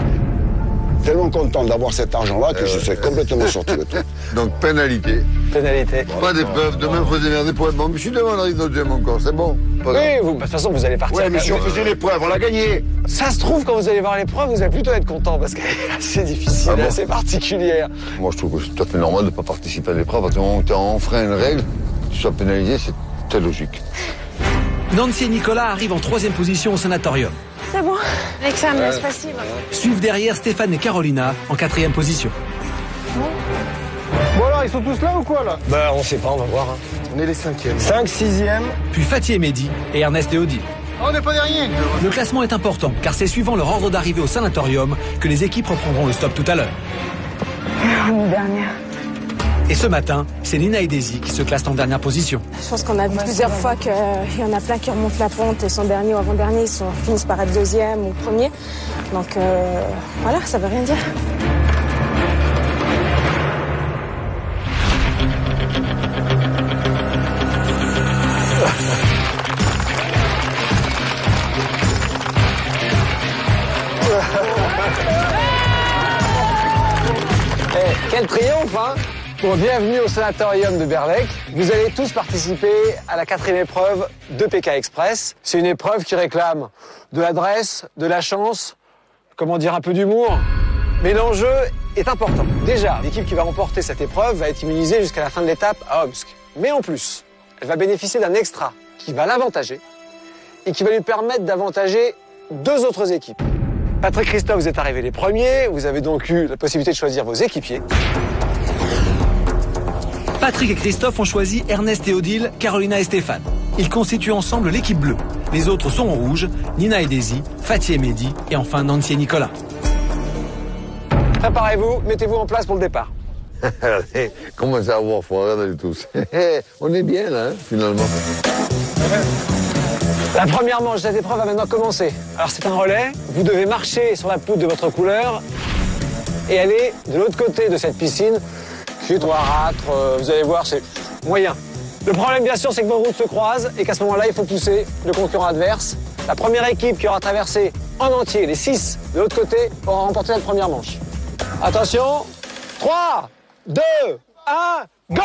Tellement content d'avoir cet argent-là que je suis complètement sorti de tout. Donc, pénalité. Pénalité. Pas d'épreuve, demain, il faut démerder pour être bon. Mais je suis devant, on arrive deuxième encore, c'est bon. Oui, de toute façon, vous allez partir. Ouais, mais si on faisait l'épreuve, on l'a gagné. Ça se trouve, quand vous allez voir l'épreuve, vous allez plutôt être content parce qu'elle est assez difficile, assez particulière. Moi, je trouve que c'est tout à fait normal de ne pas participer à l'épreuve. À partir du moment où tu enfreins une règle, que tu sois pénalisé, c'est très logique. Nancy et Nicolas arrivent en 3e position au sanatorium. C'est bon, Alexandre, c'est facile. Suivent derrière Stéphane et Carolina en 4e position. Bon alors, ils sont tous là ou quoi là? Bah, on sait pas, on va voir. On est les 5e. 5, 6e. Puis Fatih et Mehdi et Ernest et Odile. On n'est pas dernier. Le classement est important car c'est suivant leur ordre d'arrivée au sanatorium que les équipes reprendront le stop tout à l'heure. On est dernière. Et ce matin, c'est Nina et Daisy qui se classent en dernière position. Je pense qu'on a vu plusieurs fois qu'il y en a plein qui remontent la pente et sont derniers ou avant-derniers, ils finissent par être 2e ou 1er. Donc voilà, ça veut rien dire. Quel triomphe, hein! Bon, bienvenue au sanatorium de Berlec. Vous allez tous participer à la 4e épreuve de PK Express. C'est une épreuve qui réclame de l'adresse, de la chance, comment dire, un peu d'humour. Mais l'enjeu est important. Déjà, l'équipe qui va remporter cette épreuve va être immunisée jusqu'à la fin de l'étape à Omsk. Mais en plus, elle va bénéficier d'un extra qui va l'avantager et qui va lui permettre d'avantager 2 autres équipes. Patrick, Christophe, vous êtes arrivés les premiers. Vous avez donc eu la possibilité de choisir vos équipiers. Patrick et Christophe ont choisi Ernest et Odile, Carolina et Stéphane. Ils constituent ensemble l'équipe bleue. Les autres sont en rouge, Nina et Daisy, Fatih et Mehdi, et enfin Nancy et Nicolas. Préparez-vous, mettez-vous en place pour le départ. Commencez à voir, faut regarder tous. On est bien là, hein, finalement. La première manche de cette épreuve va maintenant commencer. Alors c'est un relais, vous devez marcher sur la pelouse de votre couleur et aller de l'autre côté de cette piscine, qui est noirâtre, vous allez voir, c'est moyen. Le problème bien sûr c'est que vos routes se croisent et qu'à ce moment-là il faut pousser le concurrent adverse. La première équipe qui aura traversé en entier les 6 de l'autre côté aura remporté la première manche. Attention, 3, 2, 1, go!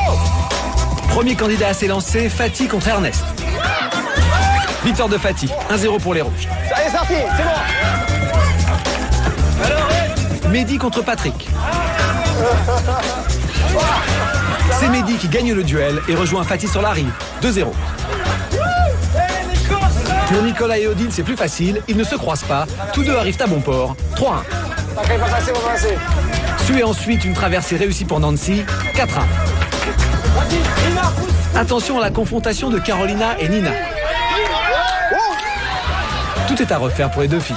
Premier candidat à s'élancer, Fatih contre Ernest. Victoire de Fatih, 1-0 pour les rouges. Ça y est, sorti, c'est bon. Mehdi contre Patrick. C'est Mehdi qui gagne le duel et rejoint Fatih sur la rive, 2-0. Pour Nicolas et Odile, c'est plus facile, ils ne se croisent pas, tous deux arrivent à bon port, 3-1. Ok, pas passer, pas passer. Suit ensuite une traversée réussie pour Nancy, 4-1. Attention à la confrontation de Carolina et Nina. Tout est à refaire pour les deux filles.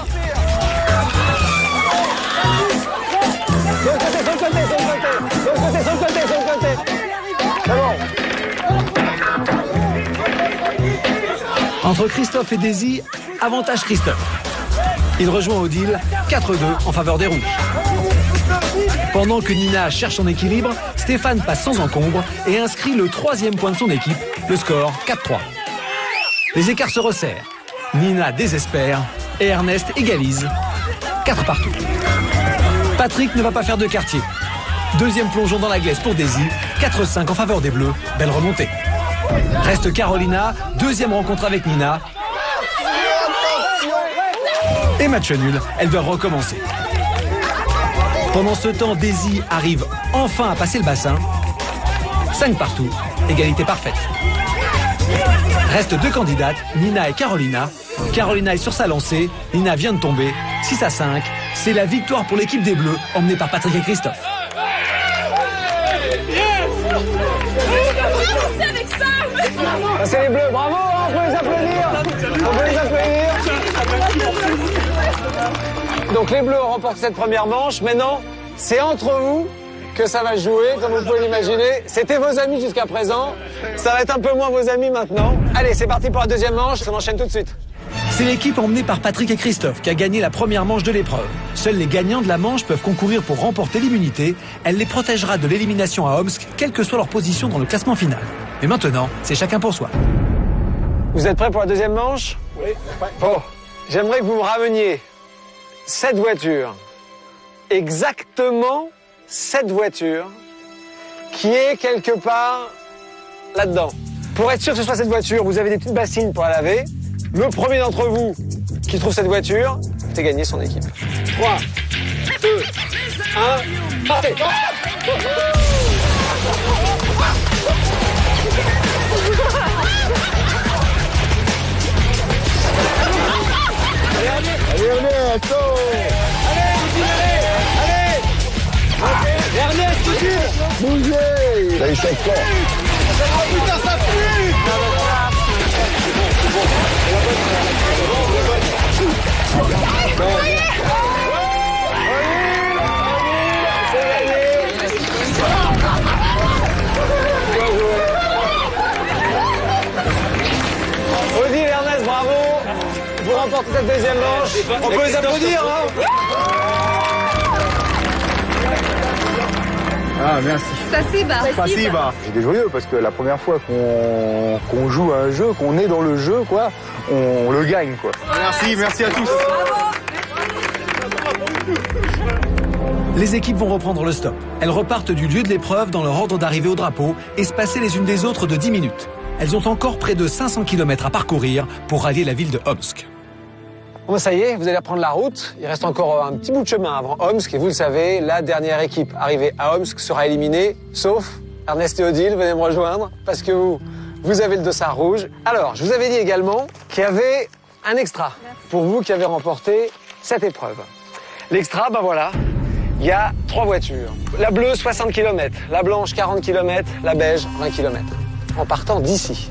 Entre Christophe et Daisy, avantage Christophe. Il rejoint Odile, 4-2 en faveur des rouges. Pendant que Nina cherche son équilibre, Stéphane passe sans encombre et inscrit le 3e point de son équipe, le score 4-3. Les écarts se resserrent. Nina désespère et Ernest égalise, 4 partout. Patrick ne va pas faire de quartier. Deuxième plongeon dans la glace pour Daisy, 4-5 en faveur des Bleus, belle remontée. Reste Carolina, deuxième rencontre avec Nina. Et match nul, elles doivent recommencer. Pendant ce temps, Daisy arrive enfin à passer le bassin. 5 partout, égalité parfaite. Restent 2 candidates, Nina et Carolina. Carolina est sur sa lancée, Nina vient de tomber, 6-5. C'est la victoire pour l'équipe des Bleus, emmenée par Patrick et Christophe. C'est les Bleus, bravo, on peut les applaudir. On peut les applaudir. Donc les Bleus ont remporté cette première manche. Maintenant, c'est entre vous que ça va jouer, comme vous pouvez l'imaginer. C'était vos amis jusqu'à présent. Ça va être un peu moins vos amis maintenant. Allez, c'est parti pour la deuxième manche. Ça enchaîne tout de suite. C'est l'équipe emmenée par Patrick et Christophe qui a gagné la première manche de l'épreuve. Seuls les gagnants de la manche peuvent concourir pour remporter l'immunité. Elle les protégera de l'élimination à Omsk, quelle que soit leur position dans le classement final. Mais maintenant, c'est chacun pour soi. Vous êtes prêts pour la deuxième manche? Oui. Bon, j'aimerais que vous me rameniez cette voiture. Exactement cette voiture qui est quelque part là-dedans. Pour être sûr que ce soit cette voiture, vous avez des petites bassines pour la laver. Le premier d'entre vous qui trouve cette voiture fait gagner son équipe. 3, 2, 1, partez! Allez, Ernest, oh! Allez! Ernest, bougez! Ça échappe fort. Putain, ça pue! Odile et Ernest, bravo! Vous remportez cette deuxième manche. On peut les applaudir, hein? Ah, merci. Spasiba. J'étais joyeux parce que la première fois qu'on joue à un jeu, qu'on est dans le jeu, quoi, on le gagne, quoi. Merci à tous. Les équipes vont reprendre le stop. Elles repartent du lieu de l'épreuve dans leur ordre d'arrivée au drapeau, espacées les unes des autres de 10 minutes. Elles ont encore près de 500 km à parcourir pour rallier la ville de Omsk. Bon, ça y est, vous allez reprendre la route. Il reste encore un petit bout de chemin avant Omsk. Et vous le savez, la dernière équipe arrivée à Omsk sera éliminée, sauf Ernest et Odile, venez me rejoindre, parce que vous avez le dossard rouge. Alors, je vous avais dit également qu'il y avait un extra pour vous qui avez remporté cette épreuve. L'extra, ben voilà, il y a 3 voitures. La bleue, 60 km, la blanche, 40 km, la beige, 20 km. En partant d'ici,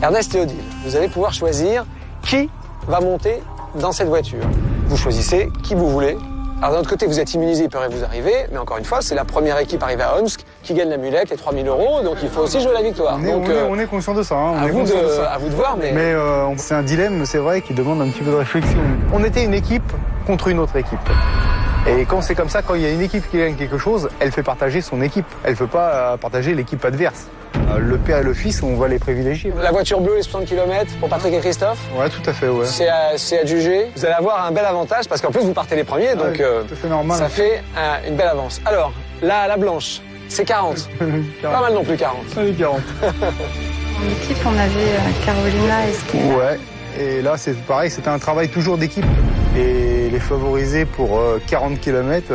Ernest et Odile, vous allez pouvoir choisir qui va monter dans cette voiture. Vous choisissez qui vous voulez Alors d'un autre côté, vous êtes immunisé, il pourrait vous arriver, mais encore une fois, c'est la première équipe arrivée à Omsk qui gagne l'amulette, les 3 000 €, donc il faut aussi jouer la victoire. On est conscient de ça. Hein, à vous de voir, mais... Mais c'est un dilemme, c'est vrai, qui demande un petit peu de réflexion. On était une équipe contre une autre équipe. Et quand c'est comme ça, quand il y a une équipe qui gagne quelque chose, elle fait partager son équipe. Elle ne fait pas partager l'équipe adverse. Le père et le fils, on va les privilégier. La voiture bleue, les 60 km pour Patrick et Christophe. Ouais, tout à fait, ouais. C'est adjugé. Vous allez avoir un bel avantage parce qu'en plus, vous partez les premiers, donc normal, ça fait une belle avance. Alors, là, la blanche, c'est 40. Pas mal non plus, 40. Allez, 40. En équipe, on avait Carolina et Stella. Ouais, et là, c'est pareil, c'était un travail toujours d'équipe. Et les favoriser pour 40 km,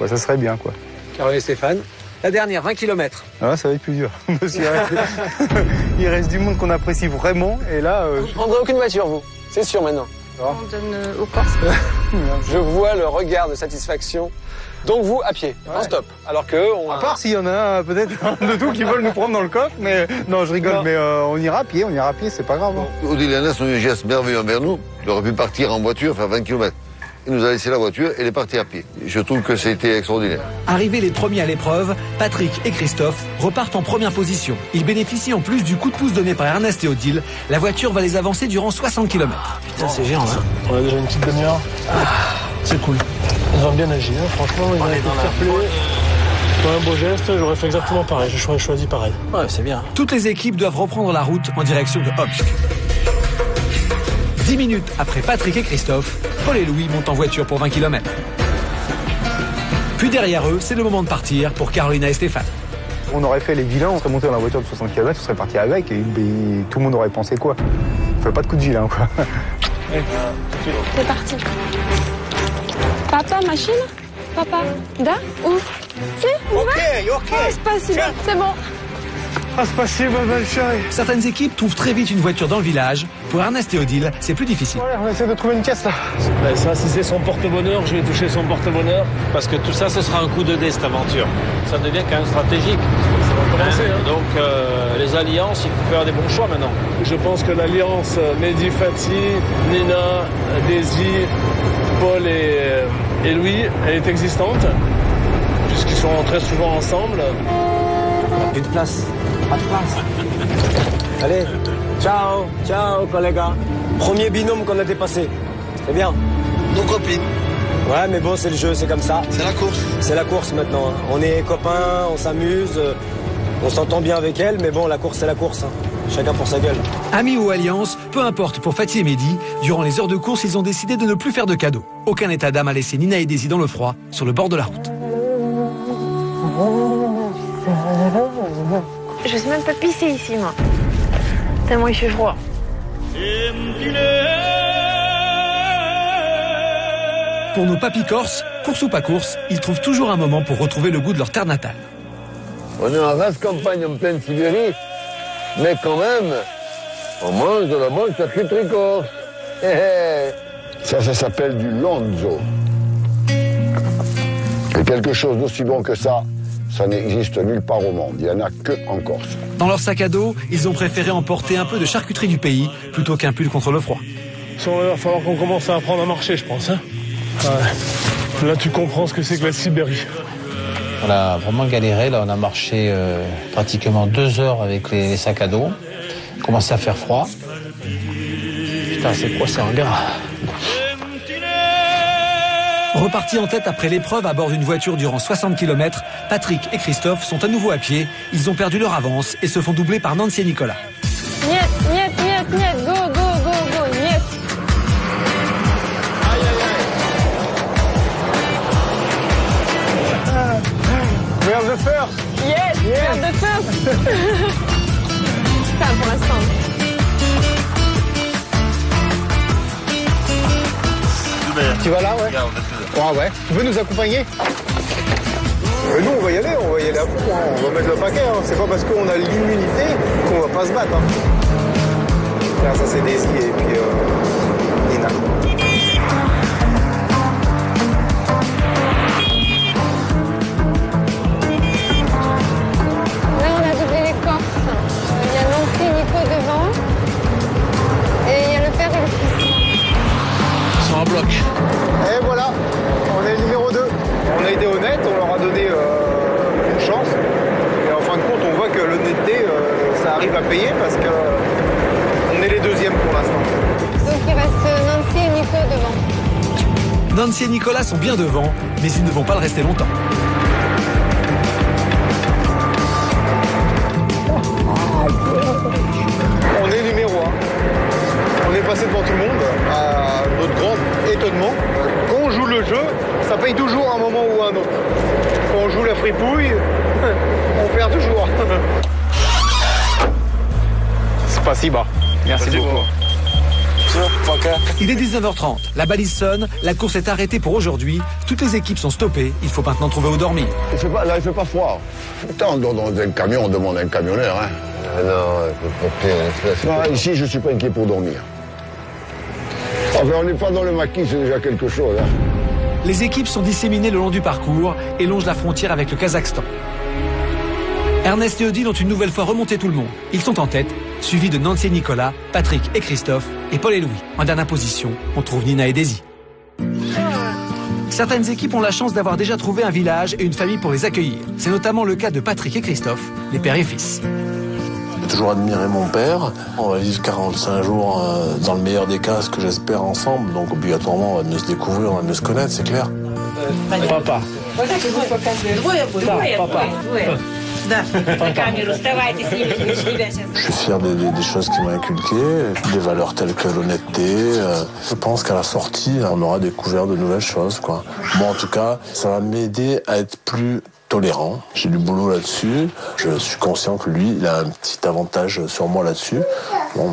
ça serait bien, quoi. Caroline et Stéphane. La dernière, 20 km. Ah, ça va être plus dur. Parce il reste du monde qu'on apprécie vraiment. Et là, vous ne prendrez aucune voiture, vous. C'est sûr maintenant. On donne au Corse. Je vois le regard de satisfaction. Donc vous, à pied, en stop. Alors que à part s'il y en a peut-être un de tout qui veulent nous prendre dans le coffre, mais non, je rigole, mais on ira à pied, c'est pas grave. Hein. Odile et Ernest ont eu un geste merveilleux envers nous. Il aurait pu partir en voiture, faire 20 km. Il nous a laissé la voiture et il est parti à pied. Je trouve que c'était extraordinaire. Arrivés les premiers à l'épreuve, Patrick et Christophe repartent en première position. Ils bénéficient en plus du coup de pouce donné par Ernest et Odile. La voiture va les avancer durant 60 km. Putain, c'est géant, là. On a déjà une petite demi-heure. C'est cool. Ils ont bien agi, hein. Franchement, ils ont été fair-play. Un beau geste, j'aurais fait exactement pareil. J'aurais choisi pareil. Ouais, c'est bien. Toutes les équipes doivent reprendre la route en direction de Omsk. 10 minutes après Patrick et Christophe, Paul et Louis montent en voiture pour 20 km. Puis derrière eux, c'est le moment de partir pour Carolina et Stéphane. On aurait fait les vilains, on serait monté dans la voiture de 60 km, on serait parti avec et tout le monde aurait pensé quoi. On fait pas de coup de vilain, quoi. C'est parti. Papa, machine? Papa, da? Où? C'est? Ok. C'est bon. Ah, c'est passé, ma belle chérie. Certaines équipes trouvent très vite une voiture dans le village. Pour Ernest et Odile, c'est plus difficile. Ouais, on essaie de trouver une caisse là. Ben ça, si c'est son porte-bonheur, je vais toucher son porte-bonheur. Parce que tout ça, ce sera un coup de dé, cette aventure. Ça devient quand même stratégique. Ça va commencer, hein. Donc, les alliances, il faut faire des bons choix maintenant. Je pense que l'alliance Mehdi, Fatih, Nina, Daisy, Paul et Louis, elle est existante. Puisqu'ils sont très souvent ensemble. Plus de place. Pas de place. Allez, ciao collègues. Premier binôme qu'on a dépassé. C'est bien. Nos copines. Ouais, mais bon, c'est le jeu, c'est comme ça. C'est la course. C'est la course maintenant. Hein. On est copains, on s'amuse, on s'entend bien avec elle, mais bon, la course, c'est la course. Hein. Chacun pour sa gueule. Amis ou alliance, peu importe pour Fatih et Mehdi, durant les heures de course, ils ont décidé de ne plus faire de cadeaux. Aucun état d'âme a laissé Nina et Daisy dans le froid, sur le bord de la route. Je sais même pas pisser ici, moi. Tellement il fait froid. Pour nos papis corses, course ou pas course, ils trouvent toujours un moment pour retrouver le goût de leur terre natale. On est en race campagne en pleine Sibérie, mais quand même, on mange de la bonne charcuterie corse. Ça s'appelle du lonzo. Et quelque chose d'aussi bon que ça n'existe nulle part au monde. Il n'y en a que en Corse. Dans leur sac à dos, ils ont préféré emporter un peu de charcuterie du pays plutôt qu'un pull contre le froid. Il va falloir qu'on commence à apprendre à marcher, je pense. Hein. Ouais. Là, tu comprends ce que c'est que la Sibérie. On a vraiment galéré. Là, on a marché pratiquement 2 heures avec les sacs à dos. Il commençait à faire froid. Putain, c'est quoi, c'est un gars. Repartis en tête après l'épreuve à bord d'une voiture durant 60 km, Patrick et Christophe sont à nouveau à pied. Ils ont perdu leur avance et se font doubler par Nancy et Nicolas. Niet, go, niet. We are the first. Yes, we are the first. Enfin, pour l'instant. Tu vas là, ouais? Ah ouais. Tu veux nous accompagner? Nous, on va y aller à fond. Hein. On va mettre le paquet. Hein. C'est pas parce qu'on a l'immunité qu'on va pas se battre. Hein. Là, ça, c'est Daisy et puis Nina. Là, on a doublé les Corses. Il y a Nancy, Nico devant. Et il y a le père et le fils. Ils sont en bloc. Et voilà, on payer parce que on est les deuxièmes pour l'instant. Donc il reste Nancy et Nico devant. Nancy et Nicolas sont bien devant, mais ils ne vont pas le rester longtemps. On est numéro 1. On est passé devant tout le monde, à notre grand étonnement. Quand on joue le jeu, ça paye toujours à un moment ou à un autre. Quand on joue la fripouille, on perd toujours. C'est pas si bas. Merci beaucoup. Il est 19h30, la balise sonne, la course est arrêtée pour aujourd'hui. Toutes les équipes sont stoppées, il faut maintenant trouver où dormir. Il fait pas froid. Putain, on dort dans un camion, on demande à un camionneur. Hein. Non, ici, je suis pas inquiet pour dormir. Enfin, on n'est pas dans le maquis, c'est déjà quelque chose. Hein. Les équipes sont disséminées le long du parcours et longent la frontière avec le Kazakhstan. Ernest et Odile ont une nouvelle fois remonté tout le monde. Ils sont en tête, suivis de Nancy et Nicolas, Patrick et Christophe, et Paul et Louis. En dernière position, on trouve Nina et Daisy. Certaines équipes ont la chance d'avoir déjà trouvé un village et une famille pour les accueillir. C'est notamment le cas de Patrick et Christophe, les pères et fils. J'ai toujours admiré mon père. On va vivre 45 jours dans le meilleur des cas, ce que j'espère ensemble. Donc obligatoirement, on va mieux se découvrir, on va mieux se connaître, c'est clair. Papa. Papa. Je suis fier des choses qu'il m'a inculquées, des valeurs telles que l'honnêteté. Je pense qu'à la sortie, on aura découvert de nouvelles choses, quoi. Moi, en tout cas, ça va m'aider à être plus tolérant. J'ai du boulot là-dessus. Je suis conscient que lui, il a un petit avantage sur moi là-dessus. Bon,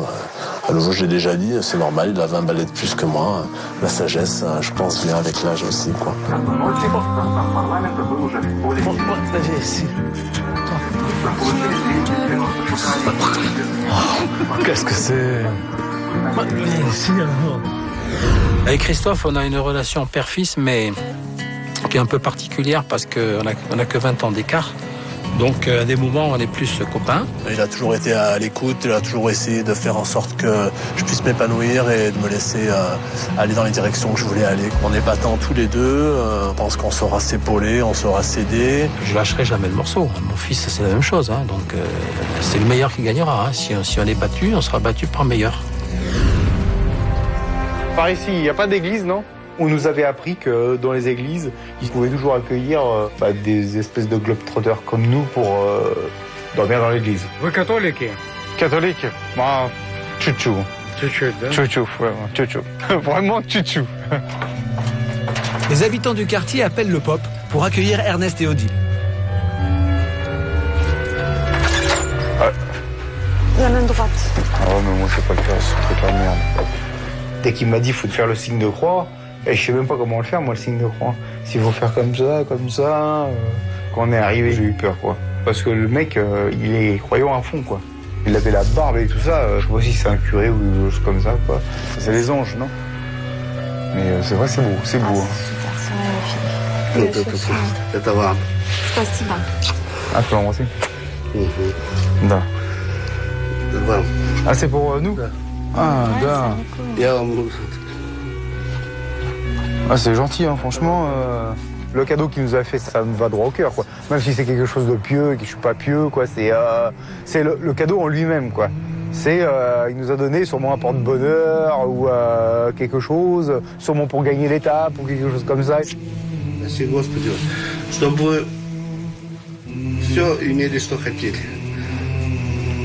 à nouveau, je l'ai déjà dit, c'est normal, il a 20 balais de plus que moi. La sagesse, je pense, vient avec l'âge aussi, quoi. Qu'est-ce que c'est? Avec Christophe, on a une relation père-fils, mais qui est un peu particulière parce qu'on a que 20 ans d'écart. Donc à des moments, on est plus copains. Il a toujours été à l'écoute, il a toujours essayé de faire en sorte que je puisse m'épanouir et de me laisser aller dans les directions que je voulais aller. On est battants tous les deux, on pense qu'on saura s'épauler, on saura s'aider. Je lâcherai jamais le morceau. Mon fils, c'est la même chose. Hein. Donc c'est le meilleur qui gagnera. Hein. Si on est battu, on sera battu par le meilleur. Par ici, il n'y a pas d'église, non? On nous avait appris que dans les églises, ils pouvaient toujours accueillir des espèces de globetrotters comme nous pour dormir dans l'église. Vous catholique? Catholique? Moi, chouchou. Chouchou, hein? Chouchou, vraiment, chouchou. Vraiment chouchou. Les habitants du quartier appellent le pop pour accueillir Ernest et Odile. La main droite. Oh, mais moi, je sais pas le faire, ce truc-là, merde. Dès qu'il m'a dit, il faut te faire le signe de croix, et je sais même pas comment le faire, moi, le signe de croix. S'il faut faire comme ça. Quand on est arrivé, j'ai eu peur, quoi. Parce que le mec, il est croyant à fond, quoi. Il avait la barbe et tout ça, je sais pas si c'est un curé ou quelque chose comme ça, quoi. C'est les anges, non? Mais c'est vrai, c'est beau, c'est beau. C'est magnifique. Спасибо. Ah, tu peux l'embrasser? Da. Ah, c'est pour nous? Ah, da. Ah, c'est gentil, hein, franchement. Le cadeau qu'il nous a fait, ça me va droit au cœur, quoi. Même si c'est quelque chose de pieux et que je suis pas pieux, quoi. C'est le cadeau en lui-même, quoi. Il nous a donné sûrement un porte-bonheur ou quelque chose, sûrement pour gagner l'étape ou quelque chose comme ça. Merci, Господи, чтобы все имели, что хотели.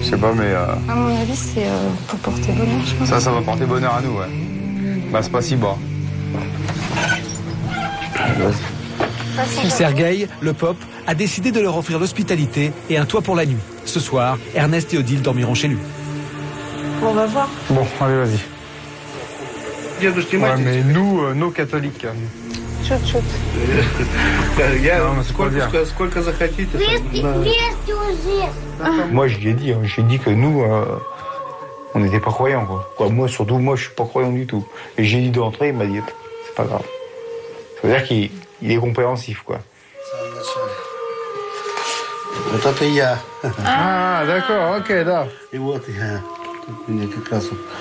Je sais pas, mais... À mon avis, c'est pour porter bonheur, je pense. Ça va porter bonheur à nous, ouais. Bah, c'est pas si bas. Sergueï, le pop, a décidé de leur offrir l'hospitalité et un toit pour la nuit. Ce soir, Ernest et Odile dormiront chez lui. On va voir. Bon, allez, vas-y. Ouais, mais nous, nos catholiques. Chut. Сколько захотите. Moi, je lui ai dit, j'ai dit que nous, on n'était pas croyants, quoi. Moi, surtout, moi, je suis pas croyant du tout. Et j'ai dit d'entrer, il m'a dit, c'est pas grave. Ça veut dire qu'il est compréhensif, quoi. Ah, d'accord, ok, là.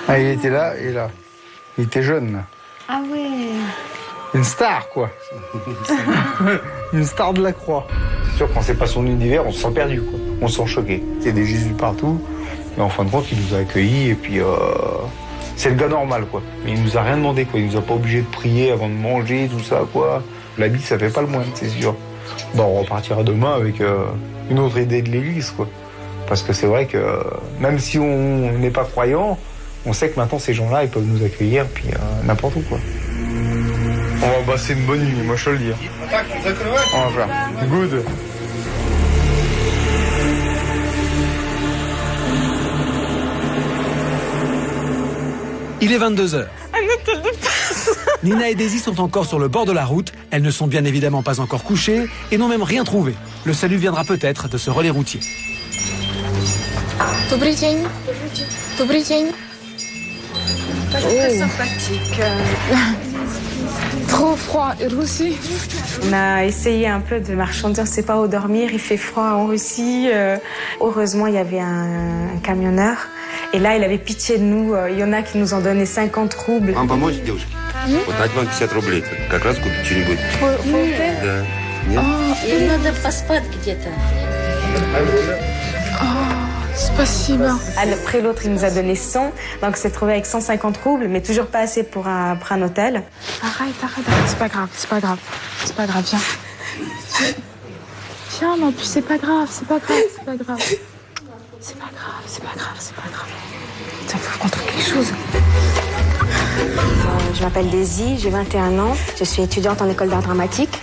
Ah, il était là et là. Il était jeune, là. Ah ouais. Une star, quoi. Une star de la croix. C'est sûr, quand c'est pas son univers, on se sent perdu, quoi. On se sent choqué. Il y a des Jésus partout. Et en fin de compte, il nous a accueillis et puis c'est le gars normal, quoi. Mais il nous a rien demandé, quoi. Il nous a pas obligé de prier avant de manger, tout ça, quoi. La bite, ça fait pas le moine, c'est sûr. Bon, on repartira demain avec une autre idée de l'église, quoi. Parce que c'est vrai que même si on n'est pas croyant, on sait que maintenant ces gens-là, ils peuvent nous accueillir, puis n'importe où, quoi. On va passer une bonne nuit, moi je te le dis. On va faire. Good. Il est 22h. Nina et Daisy sont encore sur le bord de la route. Elles ne sont bien évidemment pas encore couchées et n'ont même rien trouvé. Le salut viendra peut-être de ce relais routier. Добрый день. Добрый день. Très sympathique. Trop froid. Et Russie. On a essayé un peu de marchander, on ne sait pas où dormir, il fait froid en Russie. Heureusement, il y avait un camionneur. Et là, il avait pitié de nous. Il y en a qui nous ont donné 50 roubles. Вам помочь, девушки? Вот дать вам 50 рублей. Как раз купить что-нибудь. Да. Нет? Им надо поспать где-то. Spasiba. Après l'autre, il nous a donné 100. Donc, on s'est trouvé avec 150 roubles, mais toujours pas assez pour un hôtel. Arrête. C'est pas grave. C'est pas grave, viens. Viens, non, puis c'est pas grave. C'est pas grave. Il faut qu'on trouve quelque chose. Je m'appelle Daisy, j'ai 21 ans. Je suis étudiante en école d'art dramatique.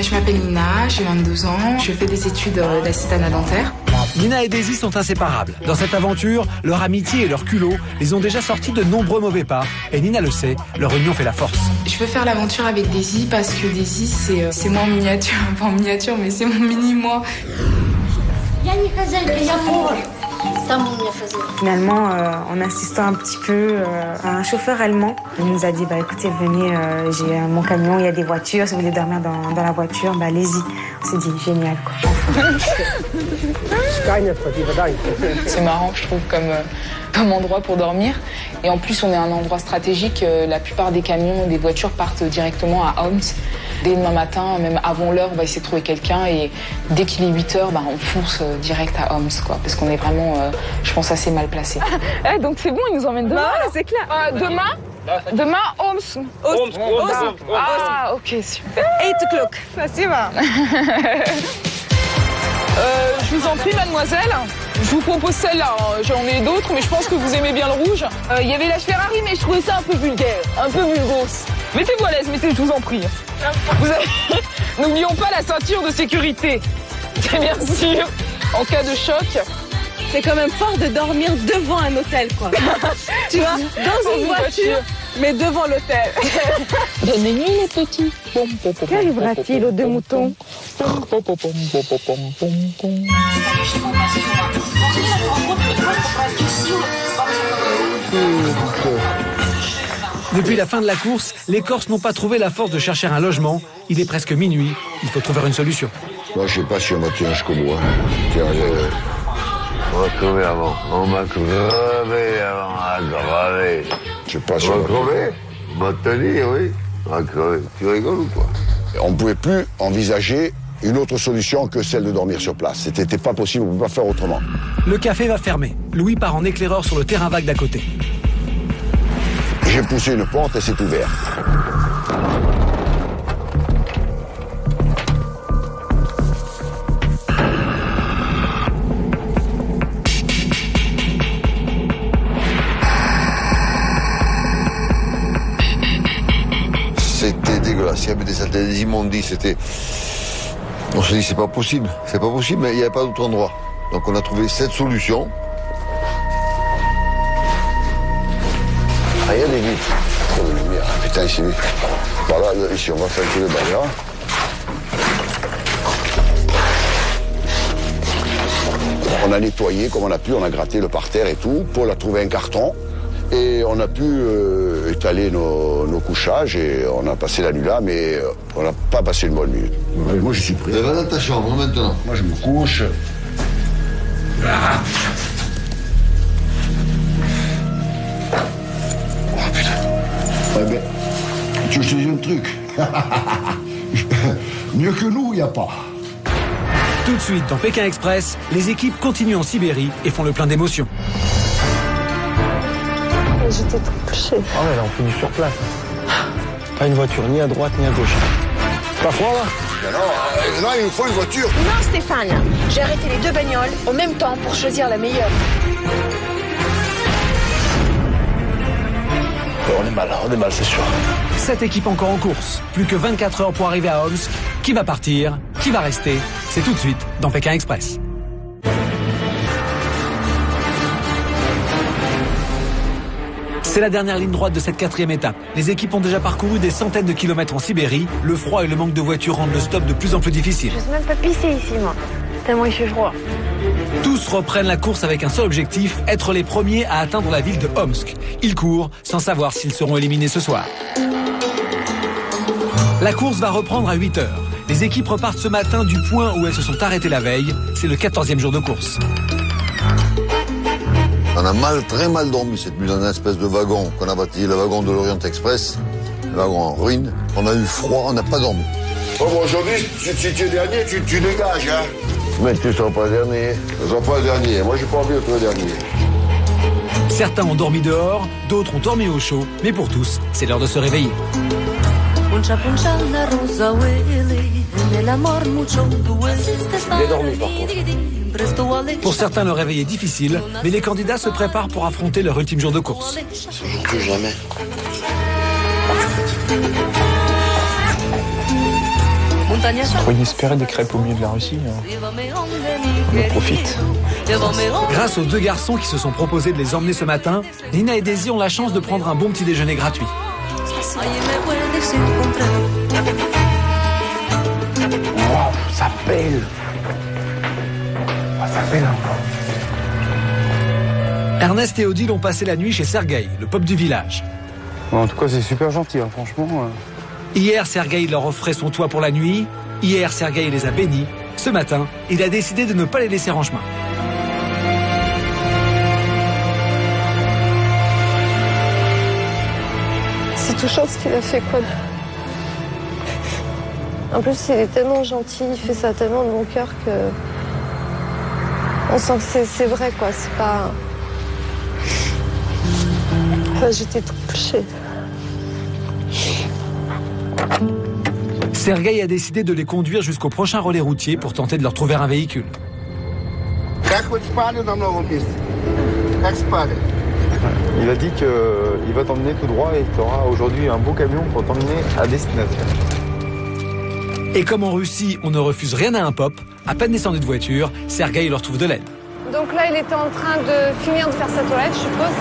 Je m'appelle Nina, j'ai 22 ans. Je fais des études d'assistanat dentaire. Nina et Daisy sont inséparables. Dans cette aventure, leur amitié et leur culot les ont déjà sortis de nombreux mauvais pas. Et Nina le sait, leur union fait la force. Je veux faire l'aventure avec Daisy parce que Daisy, c'est moi en miniature. Pas en miniature, mais c'est mon mini-moi. Finalement, en insistant un petit peu à un chauffeur allemand, il nous a dit écoutez, venez, j'ai mon camion, il y a des voitures, si vous voulez dormir dans la voiture, allez-y. On s'est dit génial, quoi. C'est marrant, je trouve, comme endroit pour dormir. Et en plus, on est à un endroit stratégique. La plupart des camions, des voitures partent directement à Homs. Dès demain matin, même avant l'heure, on va essayer de trouver quelqu'un. Et dès qu'il est 8h, on fonce direct à Homs, quoi. Parce qu'on est vraiment, je pense, assez mal placé. Donc c'est bon, ils nous emmènent demain. C'est clair. Demain, Homs. Ah, ok, super. 8 o'clock. Спасибо. Je vous en prie, mademoiselle. Je vous propose celle-là. J'en ai d'autres, mais je pense que vous aimez bien le rouge. Il y avait la Ferrari, mais je trouvais ça un peu vulgaire, un peu vulgos. Mettez-vous à l'aise, je vous en prie. N'oublions pas la ceinture de sécurité. C'est bien sûr, en cas de choc. C'est quand même fort de dormir devant un hôtel, quoi. Tu vois, dans une voiture, mais devant l'hôtel. Bonne nuit, les petits. Qu'arrivera-t-il aux deux moutons? Depuis la fin de la course, les Corses n'ont pas trouvé la force de chercher un logement. Il est presque minuit. Il faut trouver une solution. Moi, je sais pas si on va tenir jusqu'au bout. On va crever avant. On va crever avant. Je sais pas si on va crever. On va tenir, oui. On va crever. Tu rigoles ou quoi? On ne pouvait plus envisager une autre solution que celle de dormir sur place. C'était pas possible, on ne pouvait pas faire autrement. Le café va fermer. Louis part en éclaireur sur le terrain vague d'à côté. J'ai poussé une porte et c'est ouvert. C'était dégueulasse. Il y avait des saletés, des immondices. On s'est dit c'est pas possible, mais il n'y avait pas d'autre endroit. Donc on a trouvé cette solution. Ah, il y a des vitres. Oh, de lumière. Putain, ici. Voilà, ici, on va faire tous les barrières. On a nettoyé comme on a pu, on a gratté le parterre et tout. Paul a trouvé un carton. Et on a pu étaler nos couchages et on a passé la nuit là, mais on n'a pas passé une bonne nuit. Moi, je suis prêt. Va dans ta chambre maintenant. Moi, je me couche. Ah. Oh putain. Ouais, ben, tu veux que je te dise un truc? Mieux que nous, il n'y a pas. Tout de suite, dans Pékin Express, les équipes continuent en Sibérie et font le plein d'émotions. J'étais trop touchée. Ah ouais, là, on fait du sur place. Pas une voiture ni à droite ni à gauche. Pas froid, là? Non, il nous faut une voiture. Non, Stéphane, j'ai arrêté les deux bagnoles en même temps pour choisir la meilleure. On est mal, c'est sûr. 7 équipes encore en course. Plus que 24 heures pour arriver à Omsk. Qui va partir? Qui va rester? C'est tout de suite dans Pékin Express. C'est la dernière ligne droite de cette 4e étape. Les équipes ont déjà parcouru des centaines de kilomètres en Sibérie. Le froid et le manque de voitures rendent le stop de plus en plus difficile. Je sais même pas pisser ici, moi. Tellement il fait froid. Tous reprennent la course avec un seul objectif, être les premiers à atteindre la ville de Omsk. Ils courent sans savoir s'ils seront éliminés ce soir. La course va reprendre à 8 heures. Les équipes repartent ce matin du point où elles se sont arrêtées la veille. C'est le 14e jour de course. On a très mal dormi cette nuit dans un espèce de wagon qu'on a baptisé le wagon de l'Orient Express. Le wagon en ruine. On a eu froid, on n'a pas dormi. Bon, aujourd'hui, si tu es dernier, tu dégages, hein. Mais tu ne seras pas le dernier. Tu ne seras pas le dernier. Moi, j'ai pas envie d'être le dernier. Certains ont dormi dehors, d'autres ont dormi au chaud. Mais pour tous, c'est l'heure de se réveiller. Bien dormi, par contre. Pour certains, le réveil est difficile, mais les candidats se préparent pour affronter leur ultime jour de course. Plus jamais. Trop inespéré des crêpes au milieu de la Russie. On en profite. Grâce aux 2 garçons qui se sont proposés de les emmener ce matin, Nina et Daisy ont la chance de prendre un bon petit déjeuner gratuit. Wow, ça pèle. Ça pèle encore. Ernest et Odile ont passé la nuit chez Sergueï, le pop du village. En tout cas, c'est super gentil, hein, franchement. Hier, Sergueï leur offrait son toit pour la nuit. Hier, Sergueï les a bénis. Ce matin, il a décidé de ne pas les laisser en chemin. C'est touchant ce qu'il a fait, quoi. En plus, il est tellement gentil, il fait ça tellement de bon cœur que... On sent que c'est vrai, quoi. C'est pas... Enfin, j'étais trop touchée. Sergueï a décidé de les conduire jusqu'au prochain relais routier pour tenter de leur trouver un véhicule. Il a dit qu'il va t'emmener tout droit et tu auras aujourd'hui un beau camion pour t'emmener à destination. Et comme en Russie, on ne refuse rien à un pop, à peine descendu de voiture, Sergueï leur trouve de l'aide. Donc là, il était en train de finir de faire sa toilette, je suppose,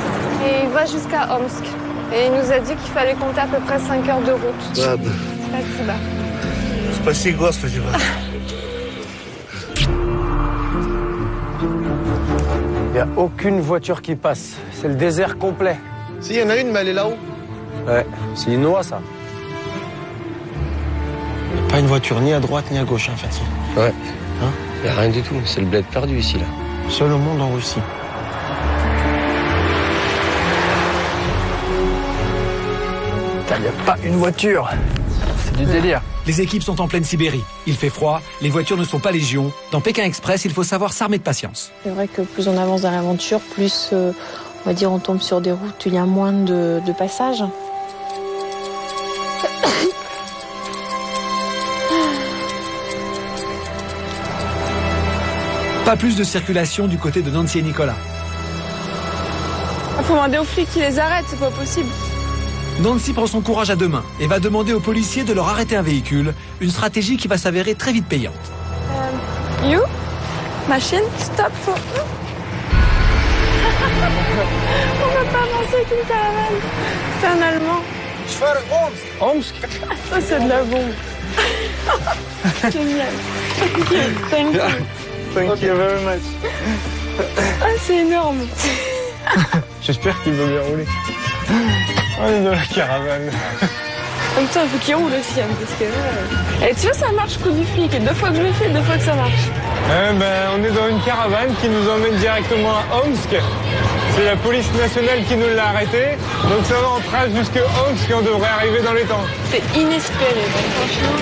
et il va jusqu'à Omsk. Et il nous a dit qu'il fallait compter à peu près 5 heures de route. Ладно. Спасибо. Спаси Господи. Il n'y a aucune voiture qui passe. C'est le désert complet. Si, il y en a une, mais elle est là-haut. Ouais, c'est une noix, ça. Pas une voiture ni à droite ni à gauche, en fait. Ouais. Hein? Il n'y a rien du tout. C'est le bled perdu ici, là. Seul au monde en Russie. Il n'y a pas une voiture. C'est du délire. Les équipes sont en pleine Sibérie. Il fait froid, les voitures ne sont pas légion. Dans Pékin Express, il faut savoir s'armer de patience. C'est vrai que plus on avance dans l'aventure, plus on va dire on tombe sur des routes où il y a moins de passages. Pas plus de circulation du côté de Nancy et Nicolas. Il faut demander aux flics qui les arrêtent, c'est pas possible. Nancy prend son courage à 2 mains et va demander aux policiers de leur arrêter un véhicule, une stratégie qui va s'avérer très vite payante. You? Machine? Stop for... On va pas avancer avec une caravane. C'est un Allemand. Omsk. Ça, c'est de la bombe. Génial. Thank you. Thank you very much. Ah, c'est énorme. J'espère qu'il veut bien rouler. On est dans la caravane. En même temps, il faut qu'il roule aussi, hein, parce que... Et tu vois, ça marche coup du flic. 2 fois que je le fais, 2 fois que ça marche. On est dans une caravane qui nous emmène directement à Omsk. C'est la police nationale qui nous l'a arrêté. Donc ça va en trace jusqu'à Omsk et on devrait arriver dans les temps. C'est inespéré, donc franchement...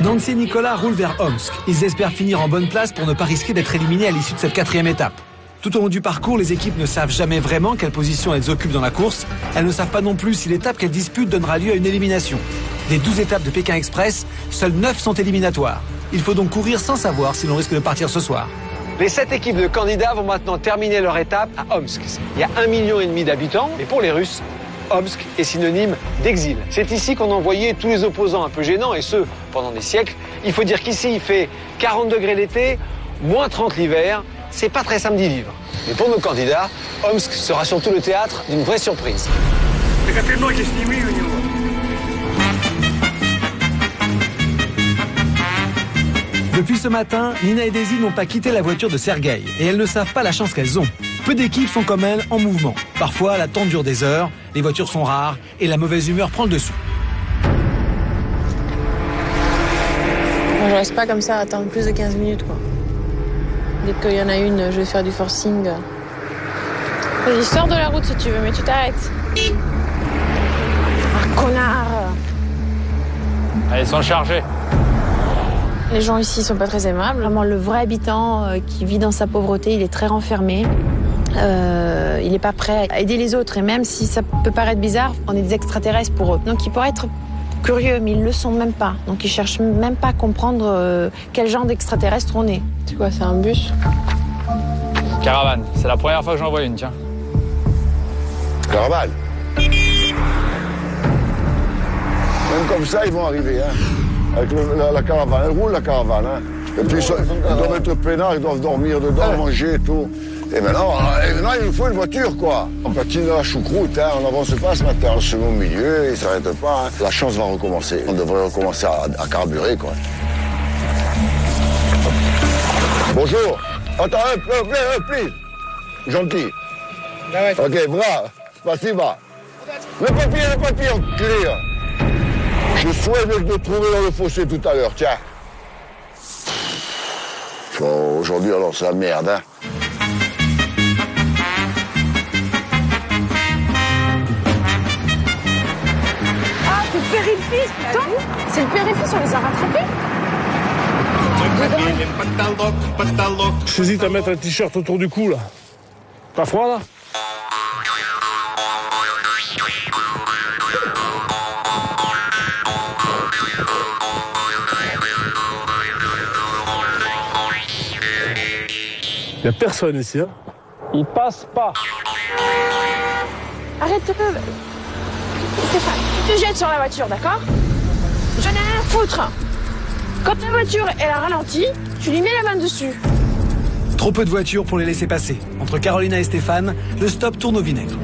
Nancy et Nicolas roulent vers Omsk. Ils espèrent finir en bonne place pour ne pas risquer d'être éliminés à l'issue de cette 4e étape. Tout au long du parcours, les équipes ne savent jamais vraiment quelle position elles occupent dans la course. Elles ne savent pas non plus si l'étape qu'elles disputent donnera lieu à une élimination. Des 12 étapes de Pékin Express, seules 9 sont éliminatoires. Il faut donc courir sans savoir si l'on risque de partir ce soir. Les 7 équipes de candidats vont maintenant terminer leur étape à Omsk. Il y a 1,5 million d'habitants, mais pour les Russes, Omsk est synonyme d'exil. C'est ici qu'on envoyait tous les opposants un peu gênants, et ce, pendant des siècles. Il faut dire qu'ici, il fait 40 degrés l'été, moins 30 l'hiver. C'est pas très simple d'y vivre. Mais pour nos candidats, Omsk sera surtout le théâtre d'une vraie surprise. Depuis ce matin, Nina et Daisy n'ont pas quitté la voiture de Sergueï et elles ne savent pas la chance qu'elles ont. Peu d'équipes sont comme elles en mouvement. Parfois, l'attente dure des heures, les voitures sont rares et la mauvaise humeur prend le dessus. Moi, je reste pas comme ça à attendre plus de 15 minutes, quoi. Dès qu'il y en a une, je vais faire du forcing. Vas-y, sors de la route si tu veux, mais tu t'arrêtes. Ah, connard! Allez, ils sont chargés. Les gens ici sont pas très aimables. Vraiment, le vrai habitant qui vit dans sa pauvreté, il est très renfermé. Il n'est pas prêt à aider les autres. Et même si ça peut paraître bizarre, on est des extraterrestres pour eux. Donc ils pourraient être curieux, mais ils le sont même pas. Donc ils cherchent même pas à comprendre quel genre d'extraterrestre on est. C'est quoi, c'est un bus? Caravane, c'est la première fois que j'en vois une, tiens. Caravane. Même comme ça, ils vont arriver, hein. Avec la caravane, elle roule la caravane, hein. Et puis ils doivent être peinards, ils doivent dormir dedans, manger et tout. Et maintenant, il nous faut une voiture, quoi. On patine à la choucroute, hein. On n'avance pas ce matin, le second milieu, ils ne s'arrêtent pas, hein. La chance va recommencer. On devrait recommencer à carburer, quoi. Bonjour. Attends, please. Gentil. Ok, bras. Spasiba. Le papier en clear. Je souhaite de te trouver dans le fossé tout à l'heure, tiens. Bon, aujourd'hui, alors, c'est la merde, hein. Ah, c'est le périphérie, putain! C'est le périphérie, on les a rattrapés? J'hésite à mettre un t-shirt autour du cou, là. Pas froid, là? Il n'y a personne ici, hein? Ils passent pas. Arrête-toi. Stéphane, tu te jettes sur la voiture, d'accord? J'en ai rien à foutre. Quand la voiture, elle a ralenti, tu lui mets la main dessus. Trop peu de voitures pour les laisser passer. Entre Carolina et Stéphane, le stop tourne au vinaigre.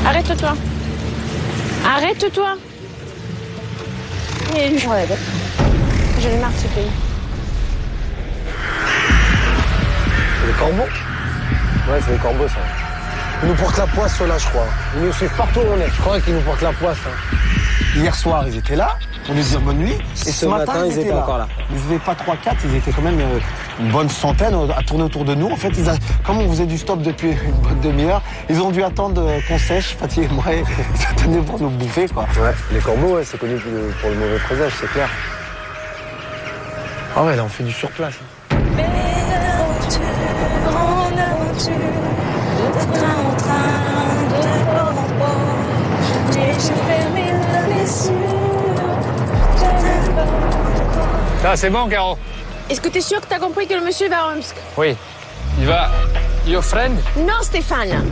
Arrête-toi. Arrête-toi. Mais lui, ouais, j'en ai marre de ce pays. C'est les corbeaux? Ouais, c'est les corbeaux, ça. Ils nous portent la poisse, ceux-là, je crois. Ils nous suivent partout où on est. Je crois qu'ils nous portent la poisse. Hein. Hier soir, ils étaient là pour nous dire bonne nuit. Et ce matin, ils étaient encore là. Ils n'étaient pas 3-4, ils étaient quand même une bonne centaine à tourner autour de nous. En fait, comme on faisait du stop depuis une bonne demi-heure, ils ont dû attendre qu'on sèche, Fatih et moi, et ils attendaient pour nous bouffer, quoi. Ouais, les corbeaux, ouais, c'est connu pour le mauvais présage, c'est clair. Ah ouais, là, on fait du surplace. Hein. Là, c'est bon, Caro. Est-ce que t'es sûr que t'as compris que le monsieur va à Omsk? Oui. Il va... Your friend? Non, Stéphane.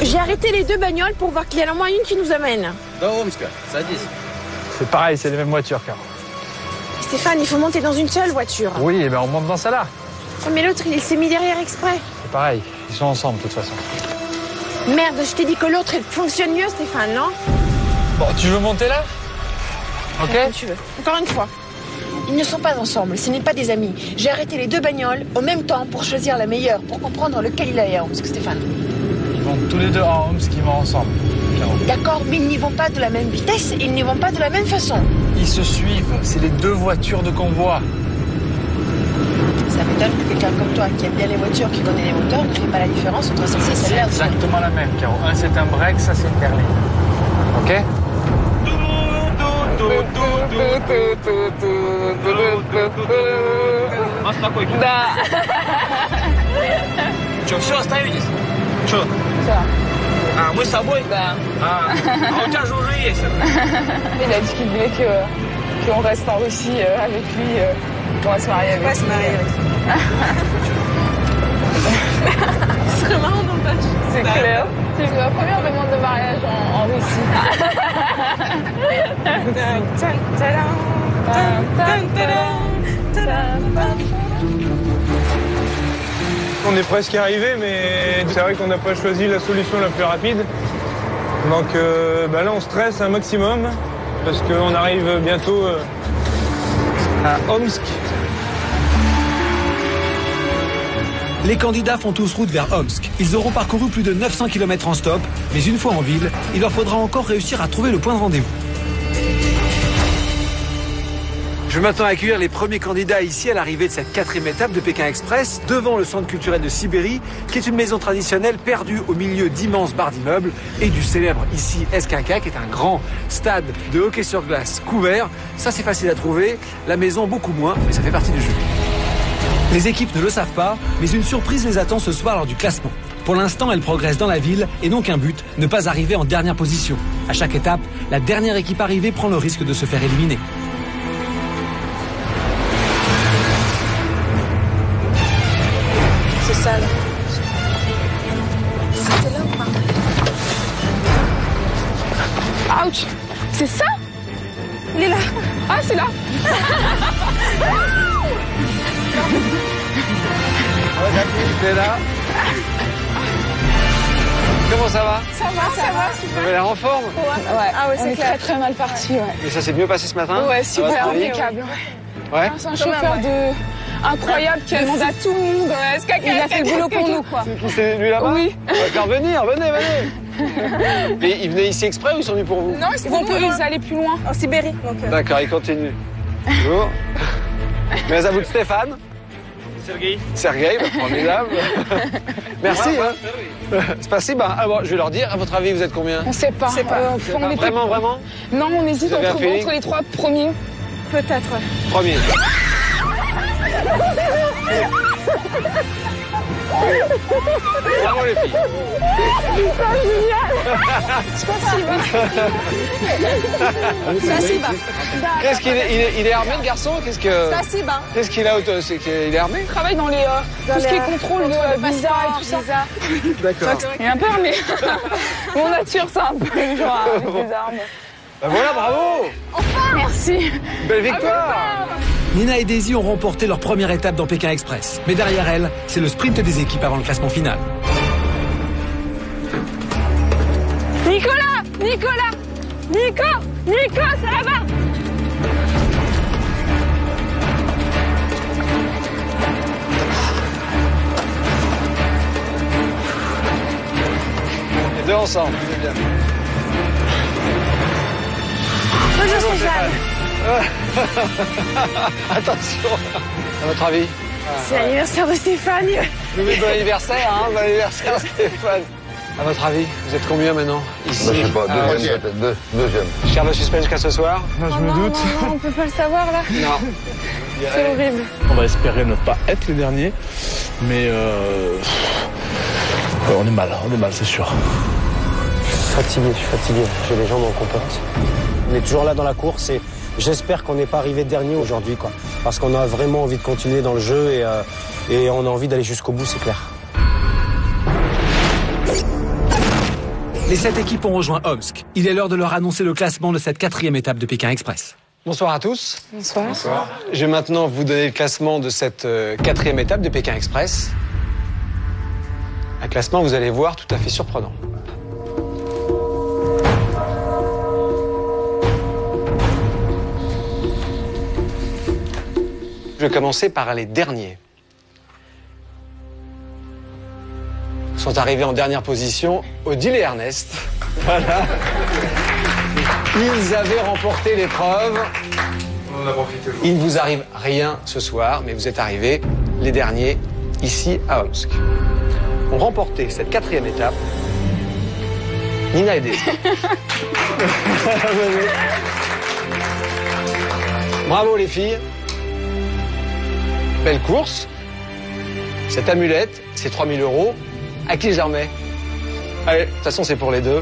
J'ai arrêté les deux bagnoles pour voir qu'il y en a au moins une qui nous amène. Dans Omsk, ça dit. C'est pareil, c'est les mêmes voitures, Caro. Stéphane, il faut monter dans une seule voiture. Oui, eh ben on monte dans celle-là. Mais l'autre, il s'est mis derrière exprès. C'est pareil, ils sont ensemble, de toute façon. Merde, je t'ai dit que l'autre, elle fonctionne mieux, Stéphane, non? Bon, tu veux monter là? Ok. Comme tu veux. Encore une fois. Ils ne sont pas ensemble, ce n'est pas des amis. J'ai arrêté les deux bagnoles au même temps pour choisir la meilleure, pour comprendre lequel il est à Omsk, Stéphane. Ils vont tous les deux à Omsk, ils vont ensemble. D'accord, mais ils n'y vont pas de la même vitesse, ils n'y vont pas de la même façon. Ils se suivent, c'est les deux voitures de convoi. Ça m'étonne que quelqu'un comme toi, qui aime bien les voitures, qui connaît les moteurs, ne fait pas la différence entre celle-ci et celle-là. C'est exactement la même, Caro. Un, c'est un break, ça, c'est une berline. Ok? Да. Что, все, остановитесь? Что? Все. А, мы с тобой? Да. А у тебя же уже есть это. Il a dit qu'il voulait qu'on reste en Russie avec lui, qu'on va se marier avec lui. On va se marier avec lui. Ce serait marrant dans le match. C'est clair. C'est ma première demande de mariage en Russie. On est presque arrivé, mais c'est vrai qu'on n'a pas choisi la solution la plus rapide. Donc là, on stresse un maximum parce qu'on arrive bientôt à Omsk. Les candidats font tous route vers Omsk. Ils auront parcouru plus de 900 km en stop, mais une fois en ville, il leur faudra encore réussir à trouver le point de rendez-vous. Je vais maintenant accueillir les premiers candidats ici à l'arrivée de cette 4e étape de Pékin Express, devant le centre culturel de Sibérie, qui est une maison traditionnelle perdue au milieu d'immenses barres d'immeubles et du célèbre ici SKK, qui est un grand stade de hockey sur glace couvert. Ça, c'est facile à trouver. La maison, beaucoup moins, mais ça fait partie du jeu. Les équipes ne le savent pas, mais une surprise les attend ce soir lors du classement. Pour l'instant, elles progressent dans la ville et n'ont qu'un but, ne pas arriver en dernière position. À chaque étape, la dernière équipe arrivée prend le risque de se faire éliminer. C'est ça, là. C'est là ou pas? Ouch! C'est ça? Il est là. Ah, c'est là. T'es là. Comment ça va? Ça va, Vous super. avez l'air en forme? Ouais, Ah ouais, on c'est est clair. très très mal parti, ouais. Mais ça s'est mieux passé ce matin? Ouais, Ça va, super, votre avis? impeccable. Ouais. C'est un chauffeur incroyable qui a demandé à tout le monde. Il a fait le boulot pour nous, quoi. C'est qui, c'est lui là-bas? Oui. On va faire venir, venez. Mais ils venaient ici exprès ou ils sont venus pour vous? Non, ils allaient plus loin. En Sibérie. D'accord, ils continuent. Bonjour. Mais à vous de Stéphane. Sergueï, formidable. Merci. Spasiba. Alors, je vais leur dire, à votre avis, vous êtes combien? On sait pas. On est Vraiment? Non, on hésite Vous avez un feeling entre les 3 premiers. Peut-être, ouais. Premier. Bravo les filles. Spasiba. Qu'est-ce qu'il est, il est armé le garçon? Qu'est-ce qu'il a auto? C'est qu'il est armé? Il travaille dans les tout ce qui est contrôle de visa et tout ça. D'accord. Il est un peu armé. Mon nature, c'est un peu genre avec des armes. Ben voilà, bravo. Enfin. Merci. Belle victoire. Nina et Daisy ont remporté leur première étape dans Pékin Express. Mais derrière elles, c'est le sprint des équipes avant le classement final. Nicolas, c'est là-bas. Les deux ensemble, c'est bien. Bonjour Stéphane. Attention. À votre avis? C'est l'anniversaire de Stéphane. Bon anniversaire, hein, bon anniversaire Stéphane. À votre avis, vous êtes combien maintenant ici? Je sais pas, deuxième peut-être, deuxième. Cher le suspense jusqu'à ce soir? Je me doute. Non, on peut pas le savoir là. Non. C'est horrible. On va espérer ne pas être les derniers, mais on est mal, c'est sûr. Je suis fatigué. J'ai les jambes en compote. On est toujours là dans la course et j'espère qu'on n'est pas arrivé dernier aujourd'hui, quoi. Parce qu'on a vraiment envie de continuer dans le jeu et on a envie d'aller jusqu'au bout, c'est clair. Les 7 équipes ont rejoint Omsk. Il est l'heure de leur annoncer le classement de cette 4e étape de Pékin Express. Bonsoir à tous. Bonsoir. Je vais maintenant vous donner le classement de cette 4e étape de Pékin Express. Un classement, vous allez voir, tout à fait surprenant. Je vais commencer par les derniers. Sont arrivés en dernière position Odile et Ernest. Voilà. Ils avaient remporté l'épreuve. On en a profité. Il ne vous arrive rien ce soir, mais vous êtes arrivés les derniers ici à Omsk. Ont remporté cette 4e étape Nina et Daisy. Bravo les filles. Belle course. Cette amulette, c'est 3 000 €. À qui je la remets? Allez, de toute façon, c'est pour les deux.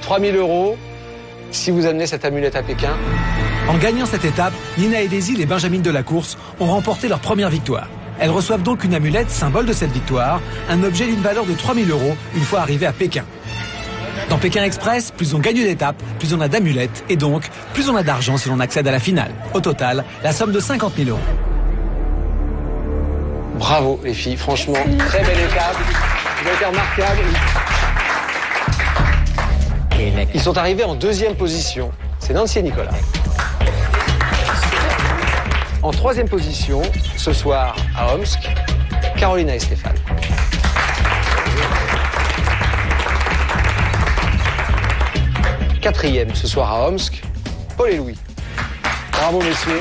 3 000 € si vous amenez cette amulette à Pékin. En gagnant cette étape, Nina et Daisy, les benjamines de la course, ont remporté leur première victoire. Elles reçoivent donc une amulette, symbole de cette victoire, un objet d'une valeur de 3 000 € une fois arrivées à Pékin. Dans Pékin Express, plus on gagne d'étapes, plus on a d'amulettes et donc plus on a d'argent si l'on accède à la finale. Au total, la somme de 50 000 €. Bravo les filles, franchement, très belle étape. Vous avez été remarquable. Ils sont arrivés en deuxième position. C'est Nancy et Nicolas. En troisième position, ce soir à Omsk, Carolina et Stéphane. Quatrième ce soir à Omsk, Paul et Louis. Bravo messieurs.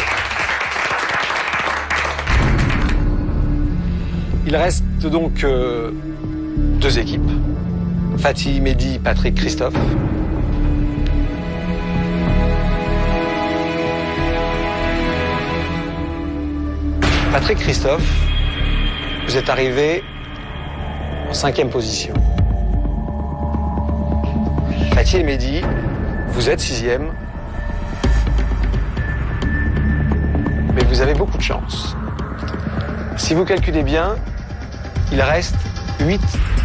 Il reste donc deux équipes. Fatih, Mehdi, Patrick, Christophe. Patrick, Christophe, vous êtes arrivés en 5e position. Fatih et Mehdi, vous êtes 6e. Mais vous avez beaucoup de chance. Si vous calculez bien, il reste 8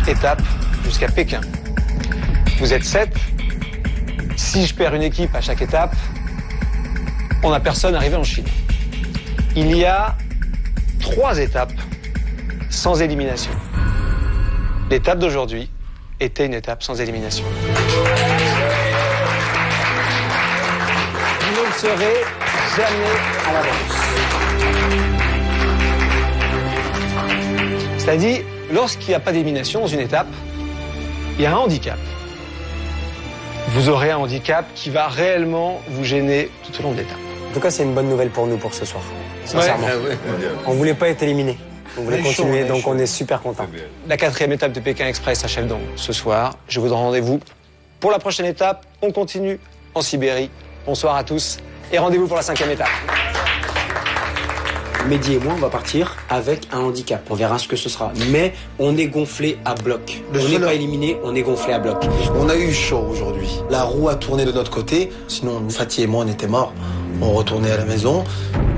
étapes jusqu'à Pékin. Vous êtes 7. Si je perds une équipe à chaque étape, on n'a personne arrivé en Chine. Il y a 3 étapes sans élimination. L'étape d'aujourd'hui était une étape sans élimination. Vous ne serez jamais à l'avance. C'est-à-dire, lorsqu'il n'y a pas d'élimination dans une étape, il y a un handicap. Vous aurez un handicap qui va réellement vous gêner tout au long de l'étape. En tout cas, c'est une bonne nouvelle pour nous pour ce soir. Sincèrement. Ouais. On voulait pas être éliminé. On voulait continuer, donc on est super contents. La 4e étape de Pékin Express s'achève donc ce soir. Je vous donne rendez-vous pour la prochaine étape. On continue en Sibérie. Bonsoir à tous et rendez-vous pour la 5e étape. Mehdi et moi, on va partir avec un handicap. On verra ce que ce sera. Mais on est gonflé à bloc. On n'est pas éliminé, on est gonflé à bloc. On a eu chaud aujourd'hui. La roue a tourné de notre côté. Sinon, Fatih et moi, on était morts. On retournait à la maison.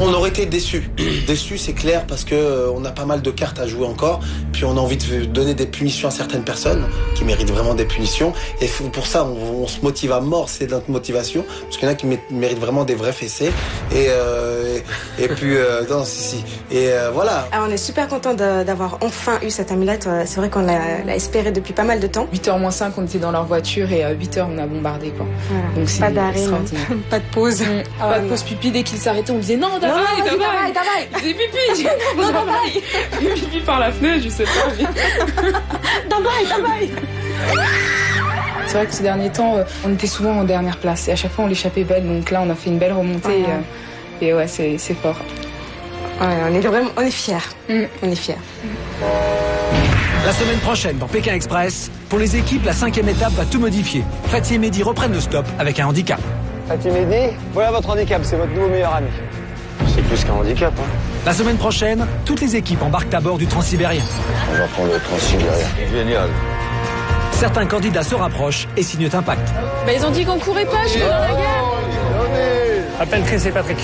On aurait été déçus. Déçus, c'est clair, parce que on a pas mal de cartes à jouer encore. Puis on a envie de donner des punitions à certaines personnes qui méritent vraiment des punitions. Et pour ça, on se motive à mort. C'est notre motivation. Parce qu'il y en a qui méritent vraiment des vrais fessés. Et puis, non, si. Et voilà. Alors, on est super content d'avoir enfin eu cette amulette. C'est vrai qu'on l'a espéré depuis pas mal de temps. 8h moins 5, on était dans leur voiture et à 8h, on a bombardé, quoi. Voilà. Donc c'est pas d'arrêt, pas de pause. Pas de pause pipi. Dès qu'ils s'arrêtaient, on disait non, davai. Ils faisaient pipi. Non, davai. Pipi par la fenêtre, je sais pas. Davai. C'est vrai que ces derniers temps, on était souvent en dernière place et à chaque fois on l'échappait belle. Donc là, on a fait une belle remontée et ouais, c'est fort. Ouais, on est fiers. On est fiers. La semaine prochaine dans Pékin Express, pour les équipes, la 5e étape va tout modifier. Fatih et Mehdi reprennent le stop avec un handicap. Fatih et Mehdi, voilà votre handicap, c'est votre nouveau meilleur ami. C'est plus qu'un handicap. La semaine prochaine, toutes les équipes embarquent à bord du Transsibérien. On va prendre le Transsibérien. Génial. Certains candidats se rapprochent et signent un pacte. Bah, ils ont dit qu'on courait pas, je suis dans la guerre. Appelle Chris et Patrick.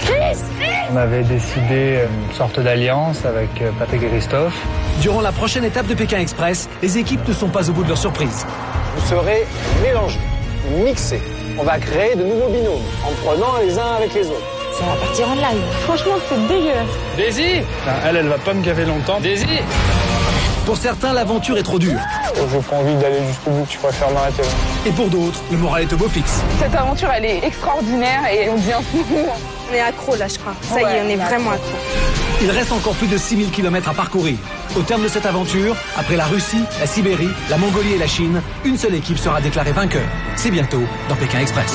On avait décidé une sorte d'alliance avec Patrick et Christophe. Durant la prochaine étape de Pékin Express, les équipes ne sont pas au bout de leur surprise. Vous serez mélangés, mixés. On va créer de nouveaux binômes en prenant les uns avec les autres. Ça va partir en live. Franchement, c'est dégueulasse. Daisy, elle va pas me gaver longtemps. Daisy. Pour certains, l'aventure est trop dure. J'ai pas envie d'aller jusqu'au bout, tu préfères m'arrêter là. Et pour d'autres, le moral est au beau fixe. Cette aventure, elle est extraordinaire et on devient fou. On est accro là, je crois. Ça y est, on est vraiment accro. Il reste encore plus de 6000 km à parcourir. Au terme de cette aventure, après la Russie, la Sibérie, la Mongolie et la Chine, une seule équipe sera déclarée vainqueur. C'est bientôt dans Pékin Express.